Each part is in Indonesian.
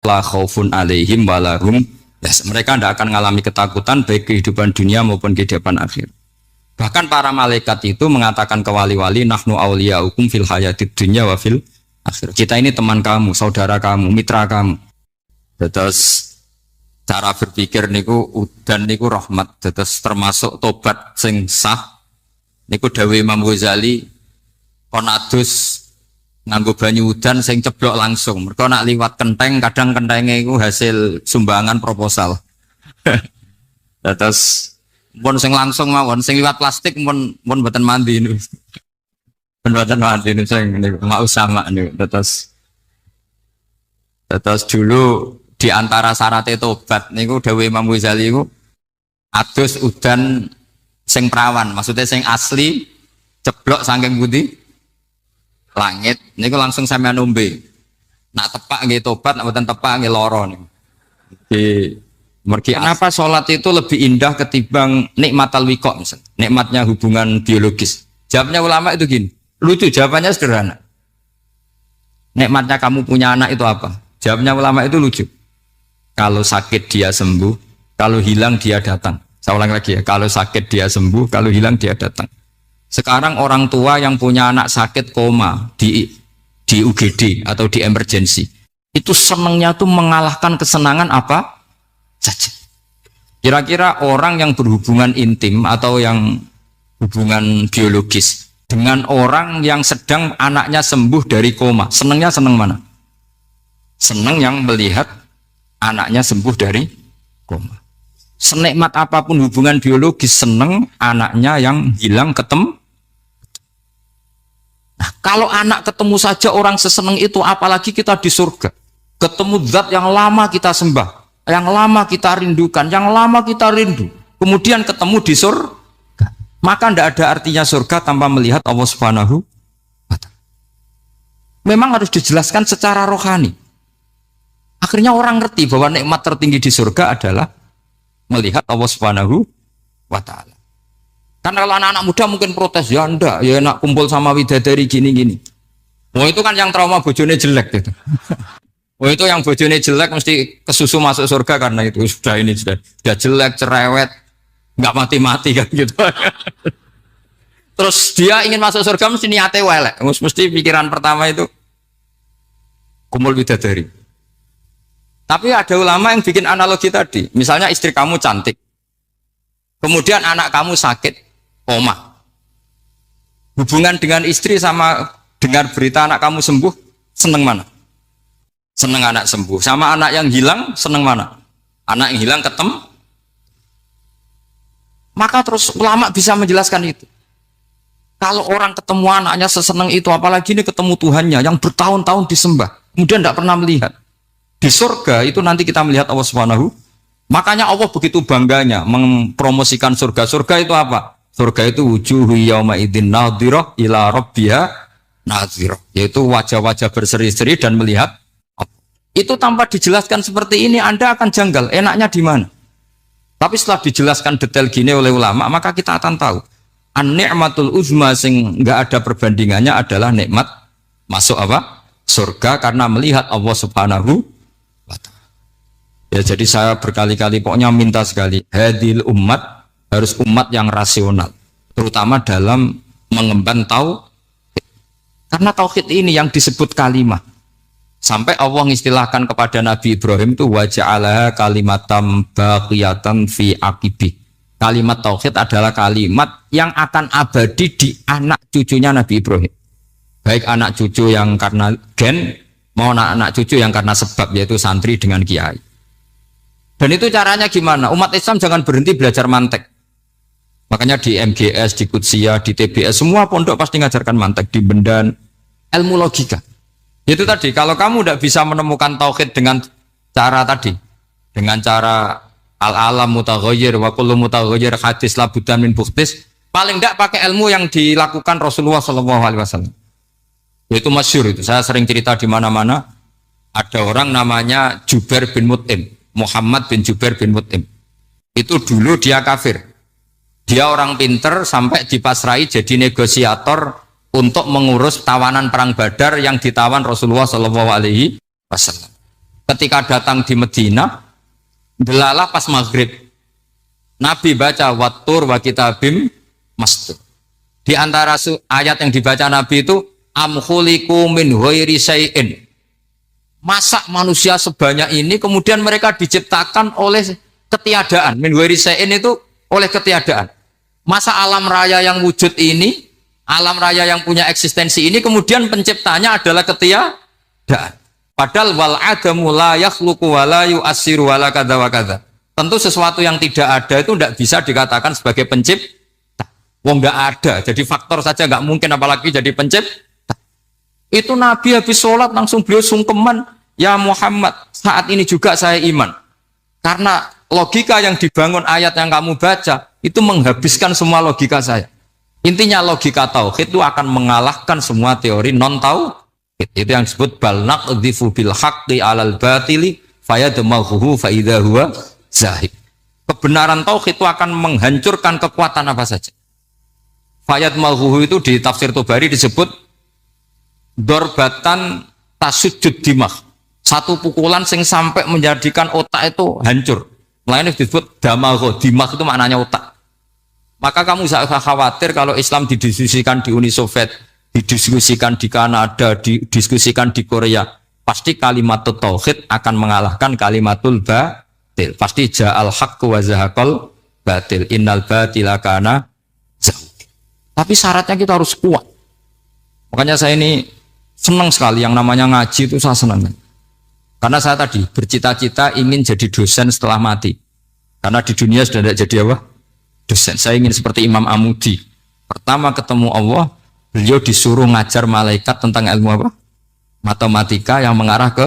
la khaufun alaihim walahum mereka tidak akan mengalami ketakutan baik kehidupan dunia maupun kehidupan akhir. Bahkan para malaikat itu mengatakan ke wali-wali nahnu awliyaukum fil hayatid dunya wa fil akhir. Kita ini teman kamu, saudara kamu, mitra kamu. Terus cara berpikir niku udan niku rahmat. Terus termasuk tobat sing sah niku dawuh Imam Ghazali kon adus nganggo banyu udan sing ceblok langsung. Mergo nak liwat kenteng kadang kentenge iku hasil sumbangan proposal. Terus pun sing langsung mawon sing liwat plastik pun mboten mandi niku. Mboten mandi niku sing niku mau sama niku. Terus dulu di antara syarat tobat niku dawuh Imam Ghazali niku adus udan sing prawan, maksudnya sing asli ceblok saking putih langit niku langsung sampean ombe. Nak tepak nggih tobat, nak mboten tepak nggih lara niku. Kenapa sholat itu lebih indah ketimbang nikmatal wiqo misal, nikmatnya hubungan biologis? Jawabnya ulama itu gini, lucu jawabannya sederhana. Nikmatnya kamu punya anak itu apa? Jawabnya ulama itu lucu. Kalau sakit dia sembuh, kalau hilang dia datang. Saya ulang lagi ya, kalau sakit dia sembuh, kalau hilang dia datang. Sekarang orang tua yang punya anak sakit koma di UGD atau di emergency, itu senangnya tuh mengalahkan kesenangan apa saja. Kira-kira orang yang berhubungan intim atau yang hubungan biologis dengan orang yang sedang anaknya sembuh dari koma, senangnya senang mana? Senang yang melihat anaknya sembuh dari koma. Senikmat apapun hubungan biologis, seneng anaknya yang hilang ketemu. Nah, kalau anak ketemu saja orang seseneng itu, apalagi kita di surga. Ketemu zat yang lama kita sembah, yang lama kita rindukan, yang lama kita rindu. Kemudian ketemu di surga. Maka tidak ada artinya surga tanpa melihat Allah Subhanahu wa Ta'ala. Memang harus dijelaskan secara rohani. Akhirnya orang ngerti bahwa nikmat tertinggi di surga adalah melihat Allah Subhanahu wa Ta'ala. Karena kalau anak-anak muda mungkin protes, ya enggak, ya enak kumpul sama widadari gini-gini. Oh itu kan yang trauma bojone jelek gitu. Oh itu yang bojone jelek mesti kesusu masuk surga karena itu sudah jelek, cerewet, nggak mati-mati kan gitu. Terus dia ingin masuk surga mesti niate welek. Mesti pikiran pertama itu kumpul widadari. Tapi ada ulama yang bikin analogi tadi. Misalnya istri kamu cantik. Kemudian anak kamu sakit, koma. Hubungan dengan istri sama dengar berita anak kamu sembuh, seneng mana? Seneng anak sembuh. Sama anak yang hilang, seneng mana? Anak yang hilang ketemu. Maka terus ulama bisa menjelaskan itu. Kalau orang ketemu anaknya seseneng itu, apalagi ini ketemu Tuhannya yang bertahun-tahun disembah, kemudian tidak pernah melihat. Di surga itu nanti kita melihat Allah Subhanahu. Makanya Allah begitu bangganya mempromosikan surga. Surga itu apa? Surga itu wujuhu yauma idzin nadhirah ila rabbiha nadhirah, yaitu wajah-wajah berseri-seri dan melihat. Itu tanpa dijelaskan seperti ini Anda akan janggal, enaknya di mana? Tapi setelah dijelaskan detail gini oleh ulama, maka kita akan tahu an-ni'matul uzma sing enggak ada perbandingannya adalah nikmat masuk apa? Surga karena melihat Allah Subhanahu. Ya jadi saya berkali-kali pokoknya minta sekali, hadil umat harus umat yang rasional, terutama dalam mengemban tauhid. Karena tauhid ini yang disebut kalimah. Sampai Allah mengistilahkan kepada Nabi Ibrahim itu waja'alaha kalimatam baqiyatan fi aqibi. Kalimat tauhid adalah kalimat yang akan abadi di anak cucunya Nabi Ibrahim. Baik anak cucu yang karena gen, mau anak cucu yang karena sebab, yaitu santri dengan kiai. Dan itu caranya gimana? Umat Islam jangan berhenti belajar mantek. Makanya di MGS, di Qudsiyah, di TBS, semua pondok pasti ngajarkan mantek, di Bendan, ilmu logika. Itu tadi, kalau kamu tidak bisa menemukan tauhid dengan cara tadi, dengan cara al-alam mutaghayyir wa kullu mutaghayyir hadis labudan min bukhtis, paling tidak pakai ilmu yang dilakukan Rasulullah SAW. Itu masyhur itu. Saya sering cerita di mana-mana. Ada orang namanya Jubair bin Mut'im. Muhammad bin Jubair bin Mut'im. Itu dulu dia kafir. Dia orang pinter sampai dipasrai jadi negosiator untuk mengurus tawanan perang Badar yang ditawan Rasulullah SAW. ketika datang di Medina, delalah pas maghrib, Nabi baca wattur wa kitabim mastur. Di antara ayat yang dibaca Nabi itu am khuliqu min ghairi syai'in. Masa manusia sebanyak ini kemudian mereka diciptakan oleh ketiadaan. Min ghairi syai'in itu oleh ketiadaan. Masa alam raya yang wujud ini, alam raya yang punya eksistensi ini kemudian penciptanya adalah ketiadaan. Padahal wal adamu la yakhluqu wa la yu'assiru wa la kadza wa kadza. Tentu sesuatu yang tidak ada itu tidak bisa dikatakan sebagai pencipta. Wong nggak ada, jadi faktor saja nggak mungkin apalagi jadi pencipta. Itu Nabi habis sholat langsung beliau sungkeman, ya Muhammad, saat ini juga saya iman. Karena logika yang dibangun ayat yang kamu baca itu menghabiskan semua logika saya. Intinya logika tauhid itu akan mengalahkan semua teori non tauhid. Itu yang disebut bal naqdhifu bil haqqi 'alal batili fayadmaghuhu fa idza huwa zahib. Kebenaran tauhid itu akan menghancurkan kekuatan apa saja. Fayadmaghuhu itu di tafsir Tobari disebut dorbatan tasujud dimah. Satu pukulan sing sampai menjadikan otak itu hancur. Lainnya disebut damagho, dimah itu maknanya otak. Maka kamu jangan khawatir kalau Islam didiskusikan di Uni Soviet, didiskusikan di Kanada, didiskusikan di Korea, pasti kalimat tauhid akan mengalahkan kalimatul batil. Pasti ja'al haqqu wa zahaqal batil, innal batila kana zahuq. Tapi syaratnya kita harus kuat. Makanya saya ini senang sekali yang namanya ngaji itu saya senang. Karena saya tadi bercita-cita ingin jadi dosen setelah mati. Karena di dunia sudah tidak jadi apa? Dosen. Saya ingin seperti Imam Amudi. Pertama ketemu Allah, beliau disuruh ngajar malaikat tentang ilmu apa? Matematika yang mengarah ke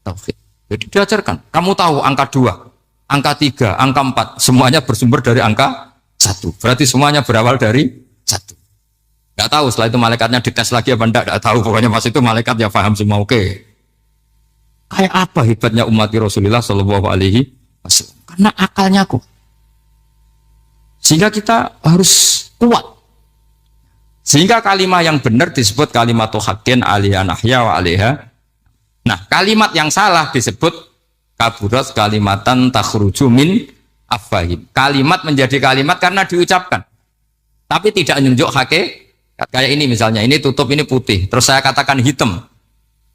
tauhid. Jadi diajarkan. Kamu tahu angka 2, angka 3, angka 4, semuanya bersumber dari angka 1. Berarti semuanya berawal dari 1. Enggak tahu setelah itu malaikatnya dites lagi apa enggak tahu. Pokoknya pas itu malaikat ya paham semua. Oke. Kayak apa hebatnya umat Rasulullah Shallallahu Alaihi Wasallam? Karena akalnya kuat. Sehingga kita harus kuat. Sehingga kalimat yang benar disebut kalimat haqqin 'alaiha nahya wa 'alaiha. Nah, kalimat yang salah disebut kaburat kalimatan takhruju min afwahim. Kalimat menjadi kalimat karena diucapkan. Tapi tidak menunjuk hakikat. Kayak ini misalnya, ini tutup, ini putih. Terus saya katakan hitam.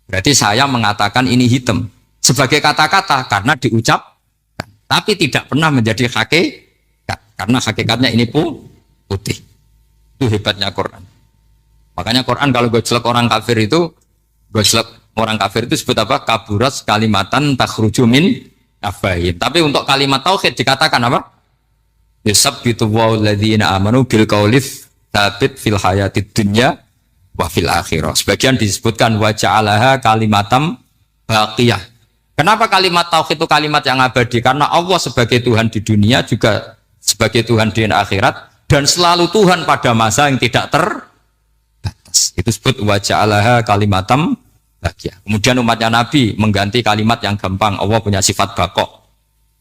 Berarti saya mengatakan ini hitam. Sebagai kata-kata karena diucapkan. Tapi tidak pernah menjadi hakikat. Karena hakikatnya ini putih. Itu hebatnya Quran. Makanya Quran kalau gue jelek orang kafir itu, gue jelek orang kafir itu sebut apa? Kaburat kalimatan takhruju min afwahim. Tapi untuk kalimat tauhid dikatakan apa? Yusabbitu walladzina amanu bil qaulif tsabit fil hayatid dunya wa fil akhirah. Sebagian disebutkan wa ja'alaha kalimatam baqiyah. Kenapa kalimat tauhid itu kalimat yang abadi? Karena Allah sebagai Tuhan di dunia juga sebagai Tuhan di akhirat dan selalu Tuhan pada masa yang tidak terbatas. Itu disebut wa ja'alaha kalimatam baqiyah. Kemudian umatnya Nabi mengganti kalimat yang gampang. Allah punya sifat baqo,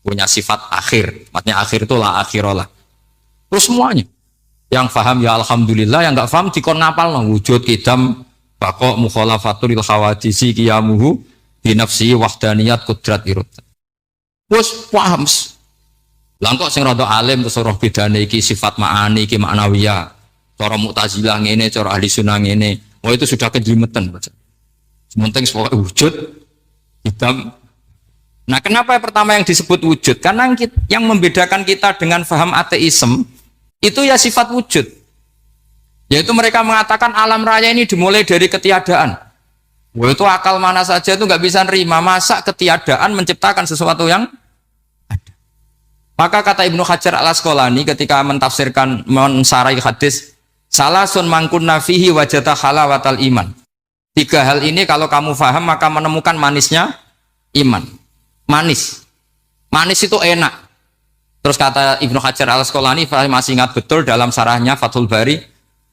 punya sifat akhir. Maksudnya akhir itu la akhirolah. Terus semuanya. Yang paham ya alhamdulillah, yang enggak paham dikon ngapal no. Wujud kidam baqo mukhalafatul khawadisi qiyamuhu bi nafsi wahdaniyat qudrat irad. Wes paham. Lah kok sing rada alim terus roh bedane iki sifat ma'ani iki maknawiyah. Cara Mu'tazilah ngene, cara ahli sunnah ngene. Oh itu sudah kejlimetan. Sementing wujud hitam. Nah, kenapa pertama yang disebut wujud? Karena yang membedakan kita dengan paham ateisme itu ya sifat wujud. Yaitu mereka mengatakan alam raya ini dimulai dari ketiadaan. Wah, itu akal mana saja itu nggak bisa nerima. Masa ketiadaan menciptakan sesuatu yang ada. Maka kata Ibnu Hajar al-Asqalani ketika mentafsirkan mensarai hadis, salasun mangkunna fihi wajata halawatal iman. 3 hal ini kalau kamu paham maka menemukan manisnya iman. Manis itu enak. Terus kata Ibnu Hajar al-Asqalani, masih ingat betul dalam sarahnya Fathul Bari,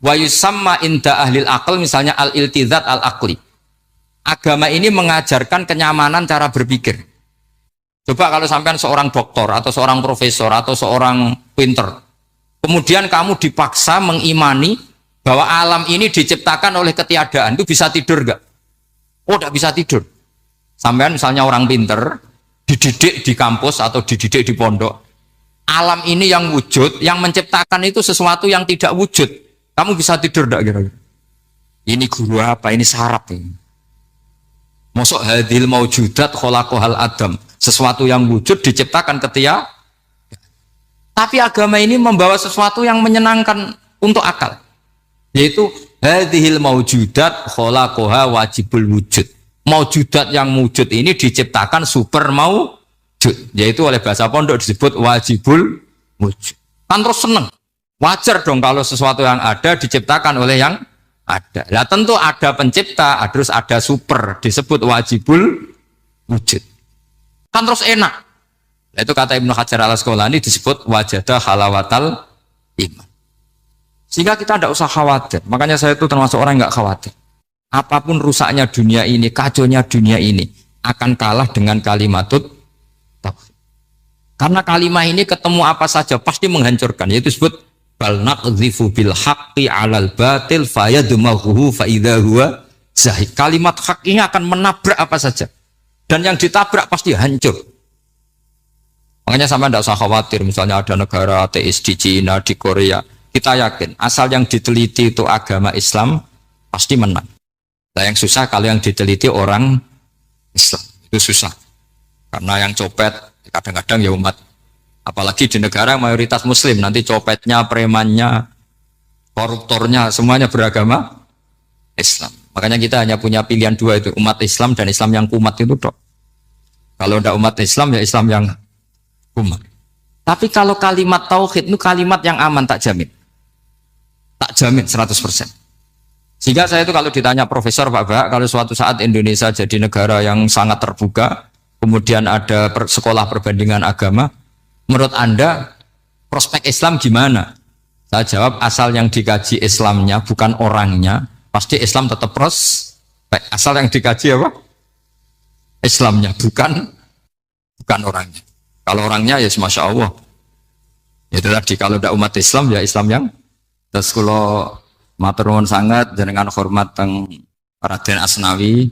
wa yusamma inda ahlil aql, misalnya al-iltizat al-aqli. Agama ini mengajarkan kenyamanan cara berpikir. Coba kalau sampean seorang doktor atau seorang profesor atau seorang pinter, kemudian kamu dipaksa mengimani bahwa alam ini diciptakan oleh ketiadaan, itu bisa tidur enggak? Oh, enggak bisa tidur. Sampean misalnya orang pinter, dididik di kampus atau dididik di pondok, alam ini yang wujud, yang menciptakan itu sesuatu yang tidak wujud. Kamu bisa tidur enggak kira-kira? Ini guru apa? Ini sarap ini. Mosok hadil maujudat khalaqahal adam. Sesuatu yang wujud diciptakan ketika. Tapi agama ini membawa sesuatu yang menyenangkan untuk akal. Yaitu hadhil maujudat khalaqaha wajibul wujud. Maujudat yang wujud ini diciptakan super maujud. Yaitu oleh bahasa pondok disebut wajibul wujud. Kan terus seneng. Wajar dong kalau sesuatu yang ada diciptakan oleh yang ada. Lah tentu ada pencipta, terus ada super, disebut wajibul wujud. Kan terus enak. Nah, itu kata Ibnu Hajar al-Asqalani disebut wajadah halawatal iman. Sehingga kita tidak usah khawatir. Makanya saya itu termasuk orang yang nggak khawatir. Apapun rusaknya dunia ini, kacaunya dunia ini, akan kalah dengan kalimatut tauhid. Karena kalimat ini ketemu apa saja pasti menghancurkan. Yaitu disebut bal naqdhifu bil haqqi 'alal batil fayadmaghuhu fa idza huwa zahid. Kalimat hak ini akan menabrak apa saja. Dan yang ditabrak pasti hancur. Makanya sama tidak usah khawatir misalnya ada negara ateis di Cina, di Korea. Kita yakin asal yang diteliti itu agama Islam pasti menang. Nah, yang susah kalau yang diteliti orang Islam. Itu susah. Karena yang copet kadang-kadang ya umat. Apalagi di negara mayoritas muslim, nanti copetnya, premannya, koruptornya, semuanya beragama Islam. Makanya kita hanya punya pilihan dua itu, umat Islam dan Islam yang kumat itu dok. Kalau tidak umat Islam, ya Islam yang kumat. Tapi kalau kalimat tauhid itu kalimat yang aman, tak jamin. Tak jamin 100%. Sehingga saya itu kalau ditanya profesor Pak Bak, kalau suatu saat Indonesia jadi negara yang sangat terbuka, kemudian ada sekolah perbandingan agama, menurut Anda prospek Islam gimana? Saya jawab asal yang dikaji Islamnya bukan orangnya, pasti Islam tetap prospek. Asal yang dikaji apa? Islamnya bukan orangnya. Kalau orangnya ya masya Allah. Itu tadi kalau tidak umat Islam ya Islam yang. Terus kalau matur nuwun sangat jenengan hormat teng Raden Asnawi.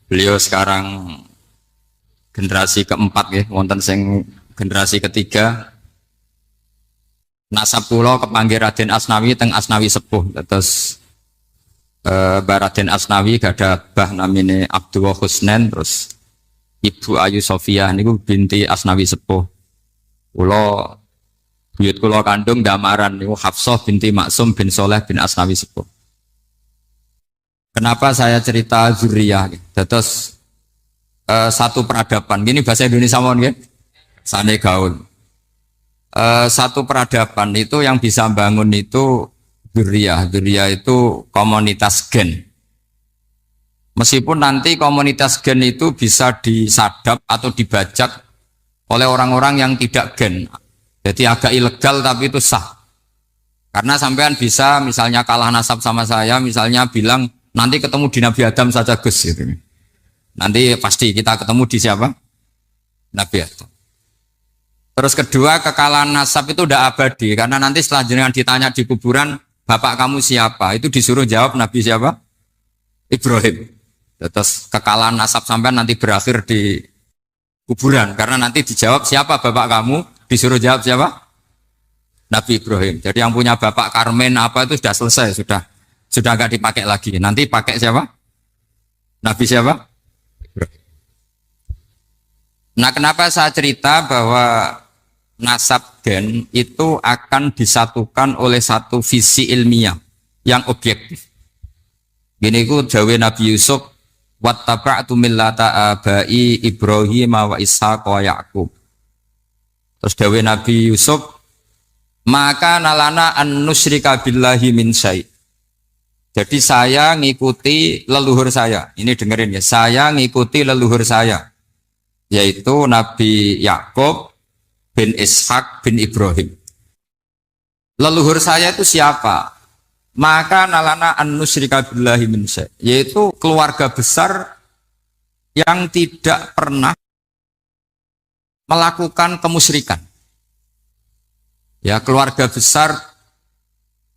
Beliau sekarang generasi keempat ya, wonten sing generasi ketiga. Nasab kula kepanggih Raden Asnawi teng Asnawi sepuh. Terus Mbak Raden Asnawi gada bah namine Abdullah Husnen, terus Ibu Ayu Sofia niku binti Asnawi sepuh. Kula buyut kula kandung damaran niku Hafsah binti Maksum bin Soleh bin Asnawi sepuh. Kenapa saya cerita zuriyah? Terus satu peradaban. Gini bahasa Indonesia mohon nggih. Sane gaul. Satu peradaban itu yang bisa bangun itu zuriyah. Zuriyah itu komunitas gen. Meskipun nanti komunitas gen itu bisa disadap atau dibajak oleh orang-orang yang tidak gen. Jadi agak ilegal tapi itu sah. Karena sampean bisa misalnya kalah nasab sama saya, misalnya bilang nanti ketemu di Nabi Adam saja Gus gitu. Nanti pasti kita ketemu di siapa? Nabi Adam. Terus kedua, kekalahan nasab itu udah abadi karena nanti setelah jenengan ditanya di kuburan, bapak kamu siapa? Itu disuruh jawab Nabi siapa? Ibrahim. Terus kekalahan nasab sampean nanti berakhir di kuburan karena nanti dijawab siapa bapak kamu, disuruh jawab siapa? Nabi Ibrahim. Jadi yang punya bapak Karmen apa itu sudah selesai, sudah nggak dipakai lagi. Nanti pakai siapa? Nabi siapa? Ibrahim. Nah, kenapa saya cerita bahwa nasab gen itu akan disatukan oleh satu visi ilmiah yang objektif. Gini ku jawe Nabi Yusuf, wattaba'tu millata abai Ibrahim wa Ishaq wa Yaqub. Terus dawe Nabi Yusuf, maka nalana an nusyrika billahi min syai'. Jadi saya ngikuti leluhur saya. Ini dengerin ya, saya ngikuti leluhur saya, yaitu Nabi Yakub bin Ishak bin Ibrahim. Leluhur saya itu siapa? Maka nalana an nusyrika billahi min syai', yaitu keluarga besar yang tidak pernah melakukan kemusyrikan. Ya, keluarga besar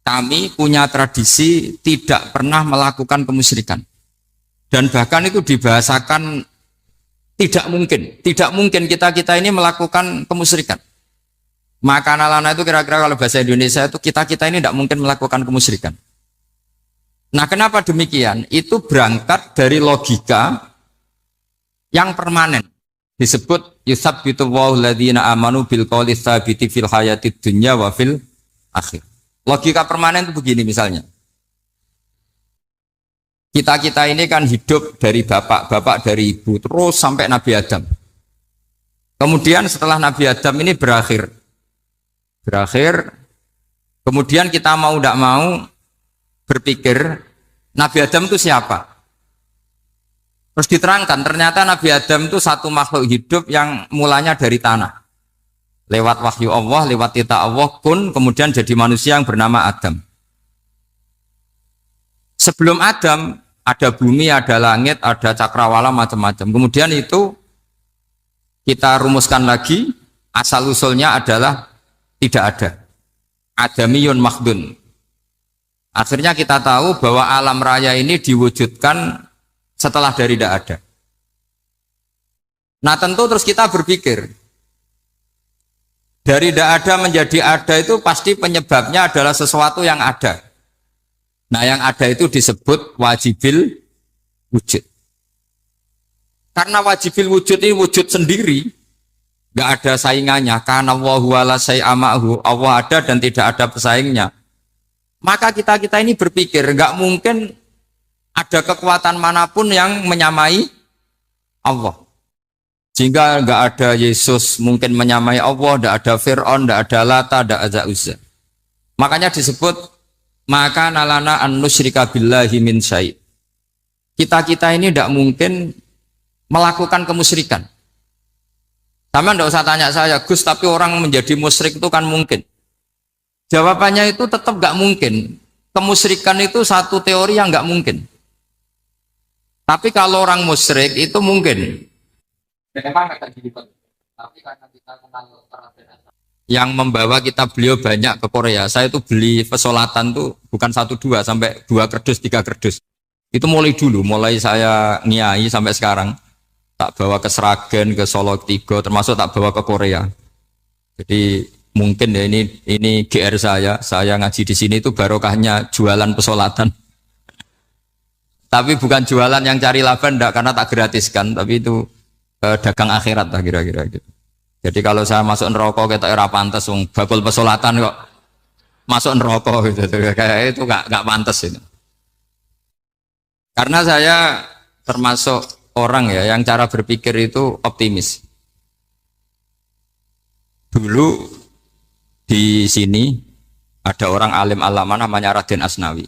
kami punya tradisi tidak pernah melakukan kemusyrikan. Dan bahkan itu dibahasakan tidak mungkin kita ini melakukan kemusyrikan. Maka lana itu kira-kira kalau bahasa Indonesia itu kita ini tidak mungkin melakukan kemusyrikan. Nah, kenapa demikian? Itu berangkat dari logika yang permanen. Disebut yusabbitu Allahu alladziina amanu bil qouli tsabiti fil hayatid dunya wa fil akhir. Logika permanen itu begini misalnya. Kita ini kan hidup dari bapak dari ibu terus sampai Nabi Adam. Kemudian setelah Nabi Adam ini berakhir, kemudian kita mau tidak mau berpikir Nabi Adam itu siapa? Terus diterangkan ternyata Nabi Adam itu satu makhluk hidup yang mulanya dari tanah. Lewat wahyu Allah, lewat titah Allah kun, kemudian jadi manusia yang bernama Adam. Sebelum Adam ada bumi, ada langit, ada cakrawala macam-macam. Kemudian itu kita rumuskan lagi, asal usulnya adalah tidak ada. Adamiyun makhdun. Akhirnya kita tahu bahwa alam raya ini diwujudkan setelah dari tidak ada. Nah tentu terus kita berpikir, dari tidak ada menjadi ada itu pasti penyebabnya adalah sesuatu yang ada. Nah yang ada itu disebut wajibil wujud. Karena wajibil wujud ini wujud sendiri, nggak ada saingannya. Karena Allahu ala syai'amahu, Allah ada dan tidak ada pesaingnya. Maka kita ini berpikir nggak mungkin ada kekuatan manapun yang menyamai Allah. Sehingga nggak ada Yesus mungkin menyamai Allah, nggak ada Fir'aun, nggak ada Lata, nggak ada Uzza. Makanya disebut maka nalana an nusyrika billahi min syai'. Kita ini tidak mungkin melakukan kemusyrikan. Sama nggak usah tanya saya, Gus, tapi orang menjadi musyrik itu kan mungkin. Jawabannya itu tetap nggak mungkin. Kemusyrikan itu satu teori yang nggak mungkin. Tapi kalau orang musyrik itu mungkin. Tapi karena kita kenal yang membawa beliau banyak ke Korea. Saya itu beli pesolatan tuh bukan 1, 2 sampai 2 kerdus, 3 kerdus. Itu mulai saya niai sampai sekarang. Tak bawa ke Sragen, ke Solo 3, termasuk tak bawa ke Korea. Jadi mungkin ya ini GR saya ngaji di sini itu barokahnya jualan pesolatan. Tapi bukan jualan yang cari laba enggak, karena tak gratiskan, tapi itu dagang akhirat lah kira-kira gitu. Jadi kalau saya masuk neraka kita era pantas wong bakul pesolatan kok masuk neraka gitu. Kayak itu enggak pantas itu. Karena saya termasuk orang ya yang cara berpikir itu optimis. Dulu di sini ada orang alim alama namanya Raden Asnawi.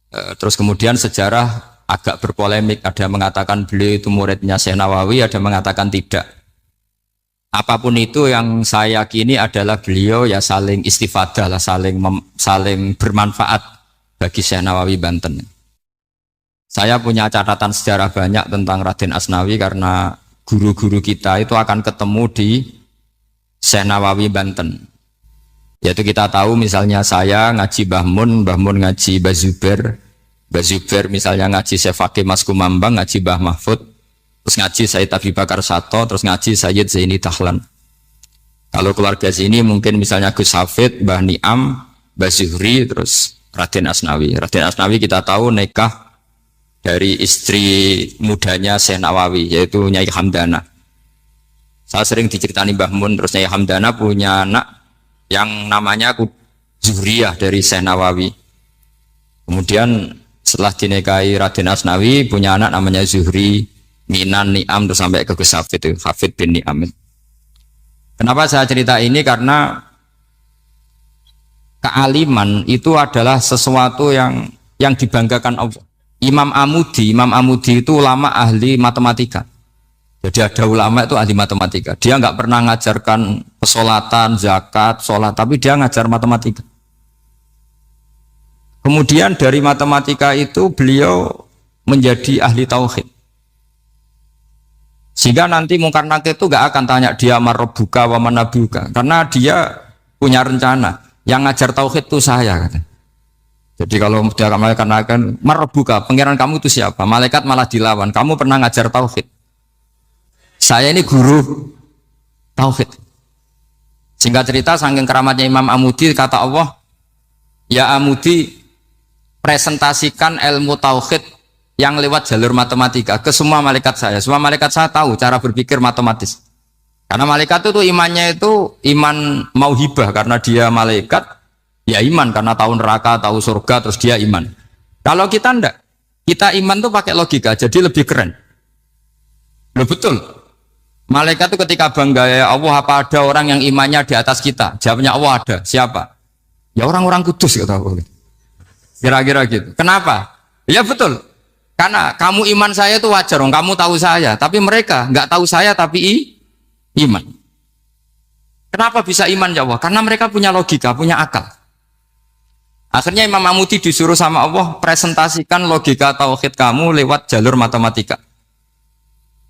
Terus kemudian sejarah agak berpolemik, ada yang mengatakan beliau itu muridnya Syekh Nawawi, ada yang mengatakan tidak. Apapun itu yang saya yakini adalah beliau ya saling istifadah lah, saling bermanfaat bagi Syekh Nawawi Banten. Saya punya catatan sejarah banyak tentang Raden Asnawi karena guru-guru kita itu akan ketemu di Syekh Nawawi Banten. Yaitu kita tahu misalnya saya ngaji Mbah Mun ngaji Mbah Zubair misalnya ngaji Syekh Fakih Mas Kumambang, ngaji Mbah Mahfud, terus ngaji Sayyid Abi Bakar Sato, terus ngaji Sayyid Zaini Dahlan. Kalau keluarga sini mungkin misalnya Gus Hafid, Mbah Niam, Mbah Zuhri, terus Raden Asnawi. Raden Asnawi kita tahu nikah dari istri mudanya Syekh Nawawi, yaitu Nyai Hamdana. Saya sering diceritani Mbah Mun, terus Nyai Hamdana punya anak yang namanya Zuhriyah dari Syekh Nawawi. Kemudian setelah dinikahi Raden Asnawi punya anak namanya Zuhri, Minan, Niam, terus sampai ke Gus Hafid, Hafid bin Niam. Kenapa saya cerita ini? Karena kealiman itu adalah sesuatu yang dibanggakan Allah. Imam Amudi itu ulama ahli matematika. Jadi ada ulama itu ahli matematika. Dia nggak pernah ngajarkan pesolatan, zakat, sholat, tapi dia ngajar matematika. Kemudian dari matematika itu beliau menjadi ahli tauhid. Sehingga nanti Mungkar Nakir itu nggak akan tanya dia marrobuka wa manabuka, karena dia punya rencana. Yang ngajar tauhid itu saya, kata. Jadi kalau dia malaikat akan merebuka, pangeran kamu itu siapa? Malaikat malah dilawan. Kamu pernah ngajar tauhid? Saya ini guru tauhid. Singkat cerita, saking keramatnya Imam Amudi, kata Allah, ya Amudi, presentasikan ilmu tauhid yang lewat jalur matematika ke semua malaikat saya. Semua malaikat saya tahu cara berpikir matematis. Karena malaikat itu imannya itu iman mauhibah, karena dia malaikat, ya iman karena tahu neraka, tahu surga, terus dia iman. Kalau kita enggak, kita iman tuh pakai logika, jadi lebih keren. Loh betul. Malaikat itu ketika bangga, ya Allah, apa ada orang yang imannya di atas kita? Jawabnya Allah ada. Siapa? Ya orang-orang kudus, kata Allah. Kira-kira gitu. Kenapa? Ya betul. Karena kamu iman saya itu wajar, kamu tahu saya. Tapi mereka nggak tahu saya, tapi iman. Kenapa bisa iman ya Allah? Karena mereka punya logika, punya akal. Akhirnya Imam Amudi disuruh sama Allah presentasikan logika tauhid kamu lewat jalur matematika.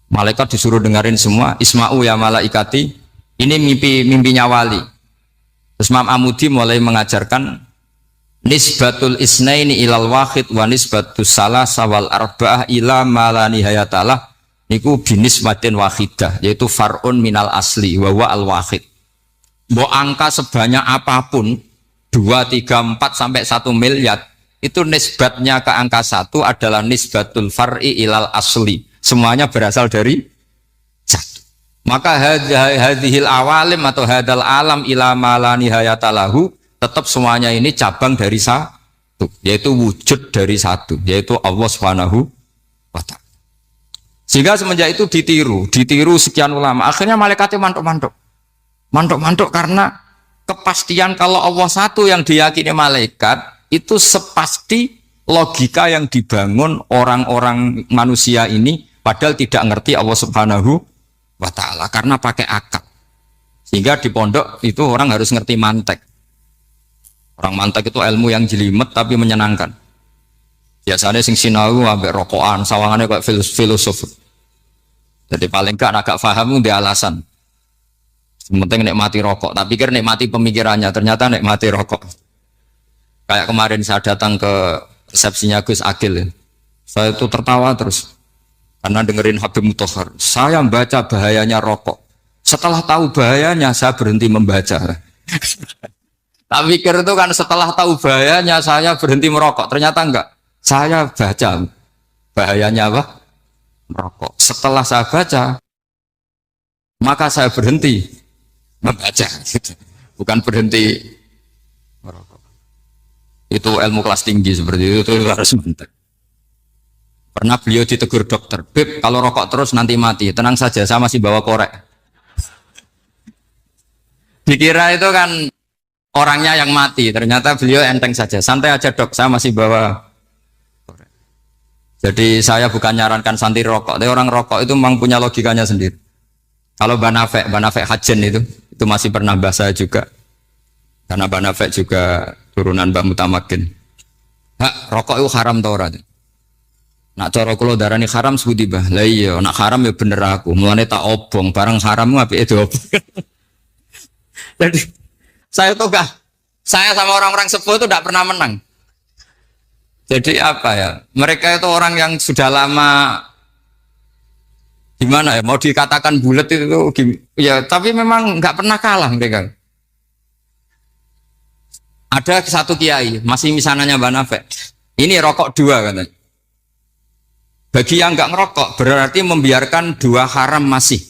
Malaikat disuruh dengerin semua. Isma'u ya malaikati, ini mimpinya wali. Terus Imam Amudi mulai mengajarkan nisbatul isnaini ilal wahid wa nisbatus salasa wal arba'ah ila ma la nihayatalah, niku binisbatin wahidah, yaitu far'un minal asli wa wa al wahid. Mau angka sebanyak apapun 2, 3, 4 sampai 1 miliar, itu nisbatnya ke angka 1 adalah nisbatul far'i ilal asli. Semuanya berasal dari 1. Maka hadhil awalim atau hadal alam ila ma la nihayatalahu, tetap semuanya ini cabang dari 1, yaitu wujud dari 1, yaitu Allah Subhanahu wa ta'ala. Sehingga semenjak itu ditiru sekian ulama. Akhirnya malaikatnya mantuk karena kepastian kalau Allah 1 yang diyakini malaikat itu sepasti logika yang dibangun orang-orang manusia ini, padahal tidak ngerti Allah Subhanahu wa ta'ala karena pakai akal. Sehingga di pondok itu orang harus ngerti mantek. Orang mantek itu ilmu yang jelimet tapi menyenangkan. Biasanya sing sinau ambek rokokan, sawangannya kayak filosof. Jadi paling gak agak paham dia alasan. Penting nikmati rokok, tapi pikir nikmati pemikirannya, ternyata nikmati rokok. Kayak kemarin saya datang ke resepsinya Gus Agil, saya itu tertawa terus karena dengerin Habib Mutahar. Saya membaca bahayanya rokok. Setelah tahu bahayanya, saya berhenti membaca. Tak pikir itu kan setelah tahu bahayanya saya berhenti merokok. Ternyata enggak. Saya baca bahayanya apa? Merokok. Setelah saya baca, maka saya berhenti membaca. Bukan berhenti merokok. Itu ilmu kelas tinggi seperti itu harus mantap. Pernah beliau ditegur dokter, Beb, kalau rokok terus nanti mati. Tenang saja, saya masih bawa korek. Dikira itu kan orangnya yang mati, ternyata beliau enteng saja. Santai aja dok, saya masih bawa korek. Jadi saya bukan nyarankan santai rokok, tapi orang rokok itu memang punya logikanya sendiri. Kalau Banafek Hajen itu masih pernah bahas saya juga. Karena Banafek juga turunan Mbah Mutamakin. Hak, rokok itu haram tau ora? Nak cara kula darani haram sebuti bah. Lah iya, nak haram ya bener aku. Mulane tak obong, barang haram apike diobong. Jadi saya sama orang-orang sepuh itu tidak pernah menang. Jadi apa ya? Mereka itu orang yang sudah lama gimana ya? Mau dikatakan bulat itu ya, tapi memang nggak pernah kalah mereka. Ada satu kiai, masih misananya Mbak Nafek. Ini rokok 2 katanya. Bagi yang nggak ngerokok berarti membiarkan 2 haram masih.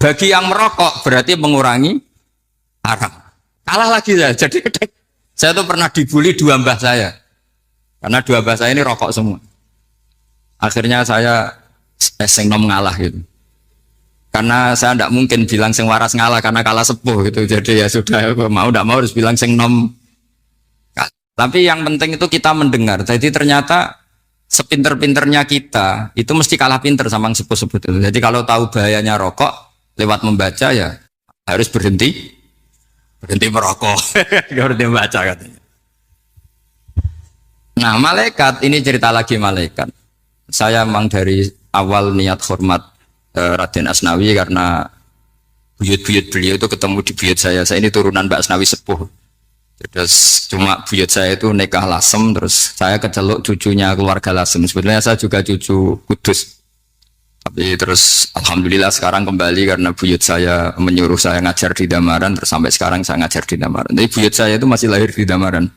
Bagi yang merokok berarti mengurangi haram. Kalah lagi ya. Jadi saya tuh pernah dibully 2 mbah saya. Karena 2 mbah saya ini rokok semua. Akhirnya saya sing nom ngalah gitu. Karena saya tidak mungkin bilang sing waras ngalah karena kalah sepuh gitu. Jadi ya sudah, mau tidak mau harus bilang sing nom. Tapi yang penting itu kita mendengar. Jadi ternyata sepinter-pinternya kita itu mesti kalah pinter sama yang sepuh-sepuh itu. Jadi kalau tahu bahayanya rokok lewat membaca ya harus berhenti merokok. Berhenti membaca katanya. Nah malaikat ini cerita lagi malaikat. Saya memang dari awal niat hormat Raden Asnawi karena buyut-buyut beliau itu ketemu di buyut saya. Saya ini turunan Mbak Asnawi sepuh. Terus cuma buyut saya itu nikah Lasem, terus saya keceluk cucunya keluarga Lasem. Sebenarnya saya juga cucu Kudus. Tapi terus alhamdulillah sekarang kembali karena buyut saya menyuruh saya ngajar di Damaran, terus sampai sekarang saya ngajar di Damaran. Jadi buyut saya itu masih lahir di Damaran.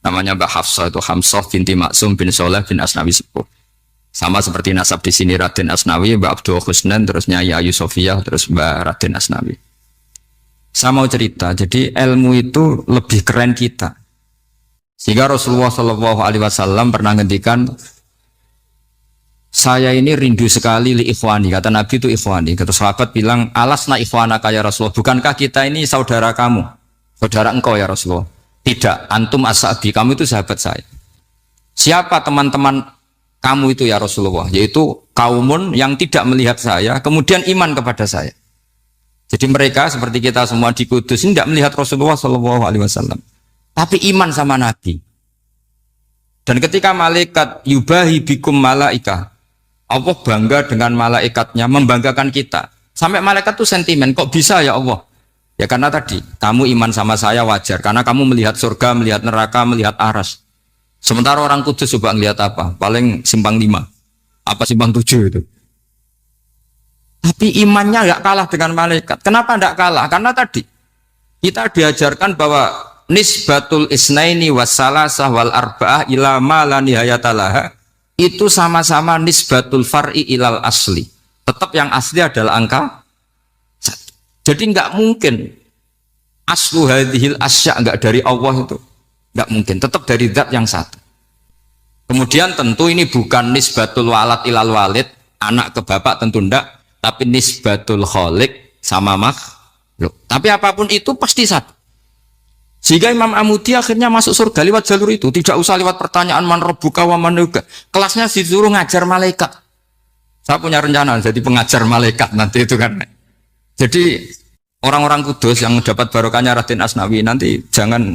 Namanya Mbak Hafsah, itu Hamsah binti Maksum bin Soleh bin Asnawi Sepuh. Sama seperti nasab di sini Raden Asnawi, Mbak Abdul Husnan, terus Nyai Ayu Sofiyah, terus Mbak Raden Asnawi. Saya mau cerita, jadi ilmu itu lebih keren kita. Sehingga Rasulullah Shallallahu Alaihi Wasallam pernah ngendikan, saya ini rindu sekali li ikhwani. Kata Nabi itu ikhwani. Kata sahabat bilang, alasna ikhwanaka ya Rasulullah. Bukankah kita ini saudara kamu, saudara engkau ya Rasulullah? Tidak, antum ashabi, kamu itu sahabat saya. Siapa teman-teman kamu itu ya Rasulullah? Yaitu kaumun yang tidak melihat saya, kemudian iman kepada saya. Jadi mereka seperti kita semua di Kudus ini tidak melihat Rasulullah Shallallahu Alaihi Wasallam, tapi iman sama Nabi. Dan ketika malaikat yubahi bikum malaika, Allah bangga dengan malaikatnya, membanggakan kita. Sampai malaikat tuh sentimen, kok bisa ya Allah? Ya karena tadi kamu iman sama saya wajar, karena kamu melihat surga, melihat neraka, melihat aras. Sementara orang Kudus coba ngelihat apa? Paling simpang 5, apa simpang 7 itu. Tapi imannya nggak kalah dengan malaikat. Kenapa nggak kalah? Karena tadi kita diajarkan bahwa nisbatul isnaini wassalasah wal arba'ah ila ma la nihayatalaha itu sama-sama nisbatul far'i ilal asli. Tetap yang asli adalah angka 1. Jadi nggak mungkin aslu hadhil asya nggak dari Allah itu. Nggak mungkin. Tetap dari zat yang 1. Kemudian tentu ini bukan nisbatul walad ilal walid, anak ke bapak tentu enggak. Tapi nisbatul khaliq sama makhluk. Tapi apapun itu pasti 1. Sehingga Imam Amudi akhirnya masuk surga lewat jalur itu. Tidak usah lewat pertanyaan man rabbuka wa man nuka. Kelasnya disuruh ngajar malaikat. Saya punya rencana jadi pengajar malaikat nanti itu kan. Jadi orang-orang Kudus yang dapat barokahnya Raden Asnawi nanti jangan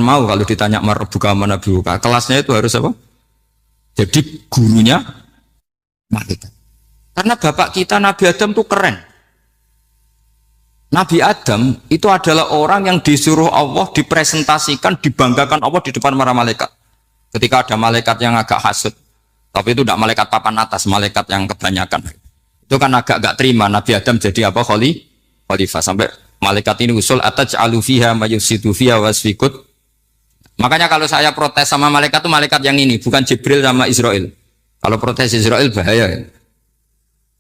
mau kalau ditanya man rabbuka wa man nuka. Kelasnya itu harus apa? Jadi gurunya malaikat. Karena bapak kita Nabi Adam itu keren. Nabi Adam itu adalah orang yang disuruh Allah dipresentasikan, dibanggakan Allah di depan para malaikat. Ketika ada malaikat yang agak hasut, tapi itu tidak malaikat papan atas, malaikat yang kebanyakan. Itu kan agak gak terima Nabi Adam jadi apa? Khalifah. Sampai malaikat ini usul ataj'alu fiha mayusidu fiha wasfikut. Makanya kalau saya protes sama malaikat itu malaikat yang ini, bukan Jibril sama Israel. Kalau protes Israel bahaya ya.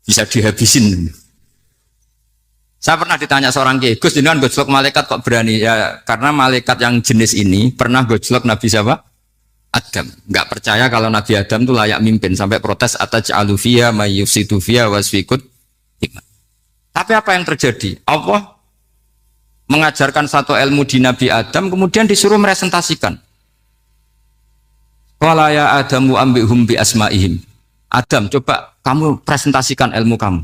Bisa dihabisin. Saya pernah ditanya seorang kiai, Gus jenengan gojlok malaikat kok berani? Ya karena malaikat yang jenis ini pernah gojlok Nabi siapa? Adam. Nggak percaya kalau Nabi Adam itu layak mimpin sampai protes ataj'alu fiha may yufsidu fiha wasfikut. Tapi apa yang terjadi? Allah mengajarkan satu ilmu di Nabi Adam kemudian disuruh meresentasikan. Qala ya Adamu ambihum bi asma'ihim. Adam, coba kamu presentasikan ilmu kamu.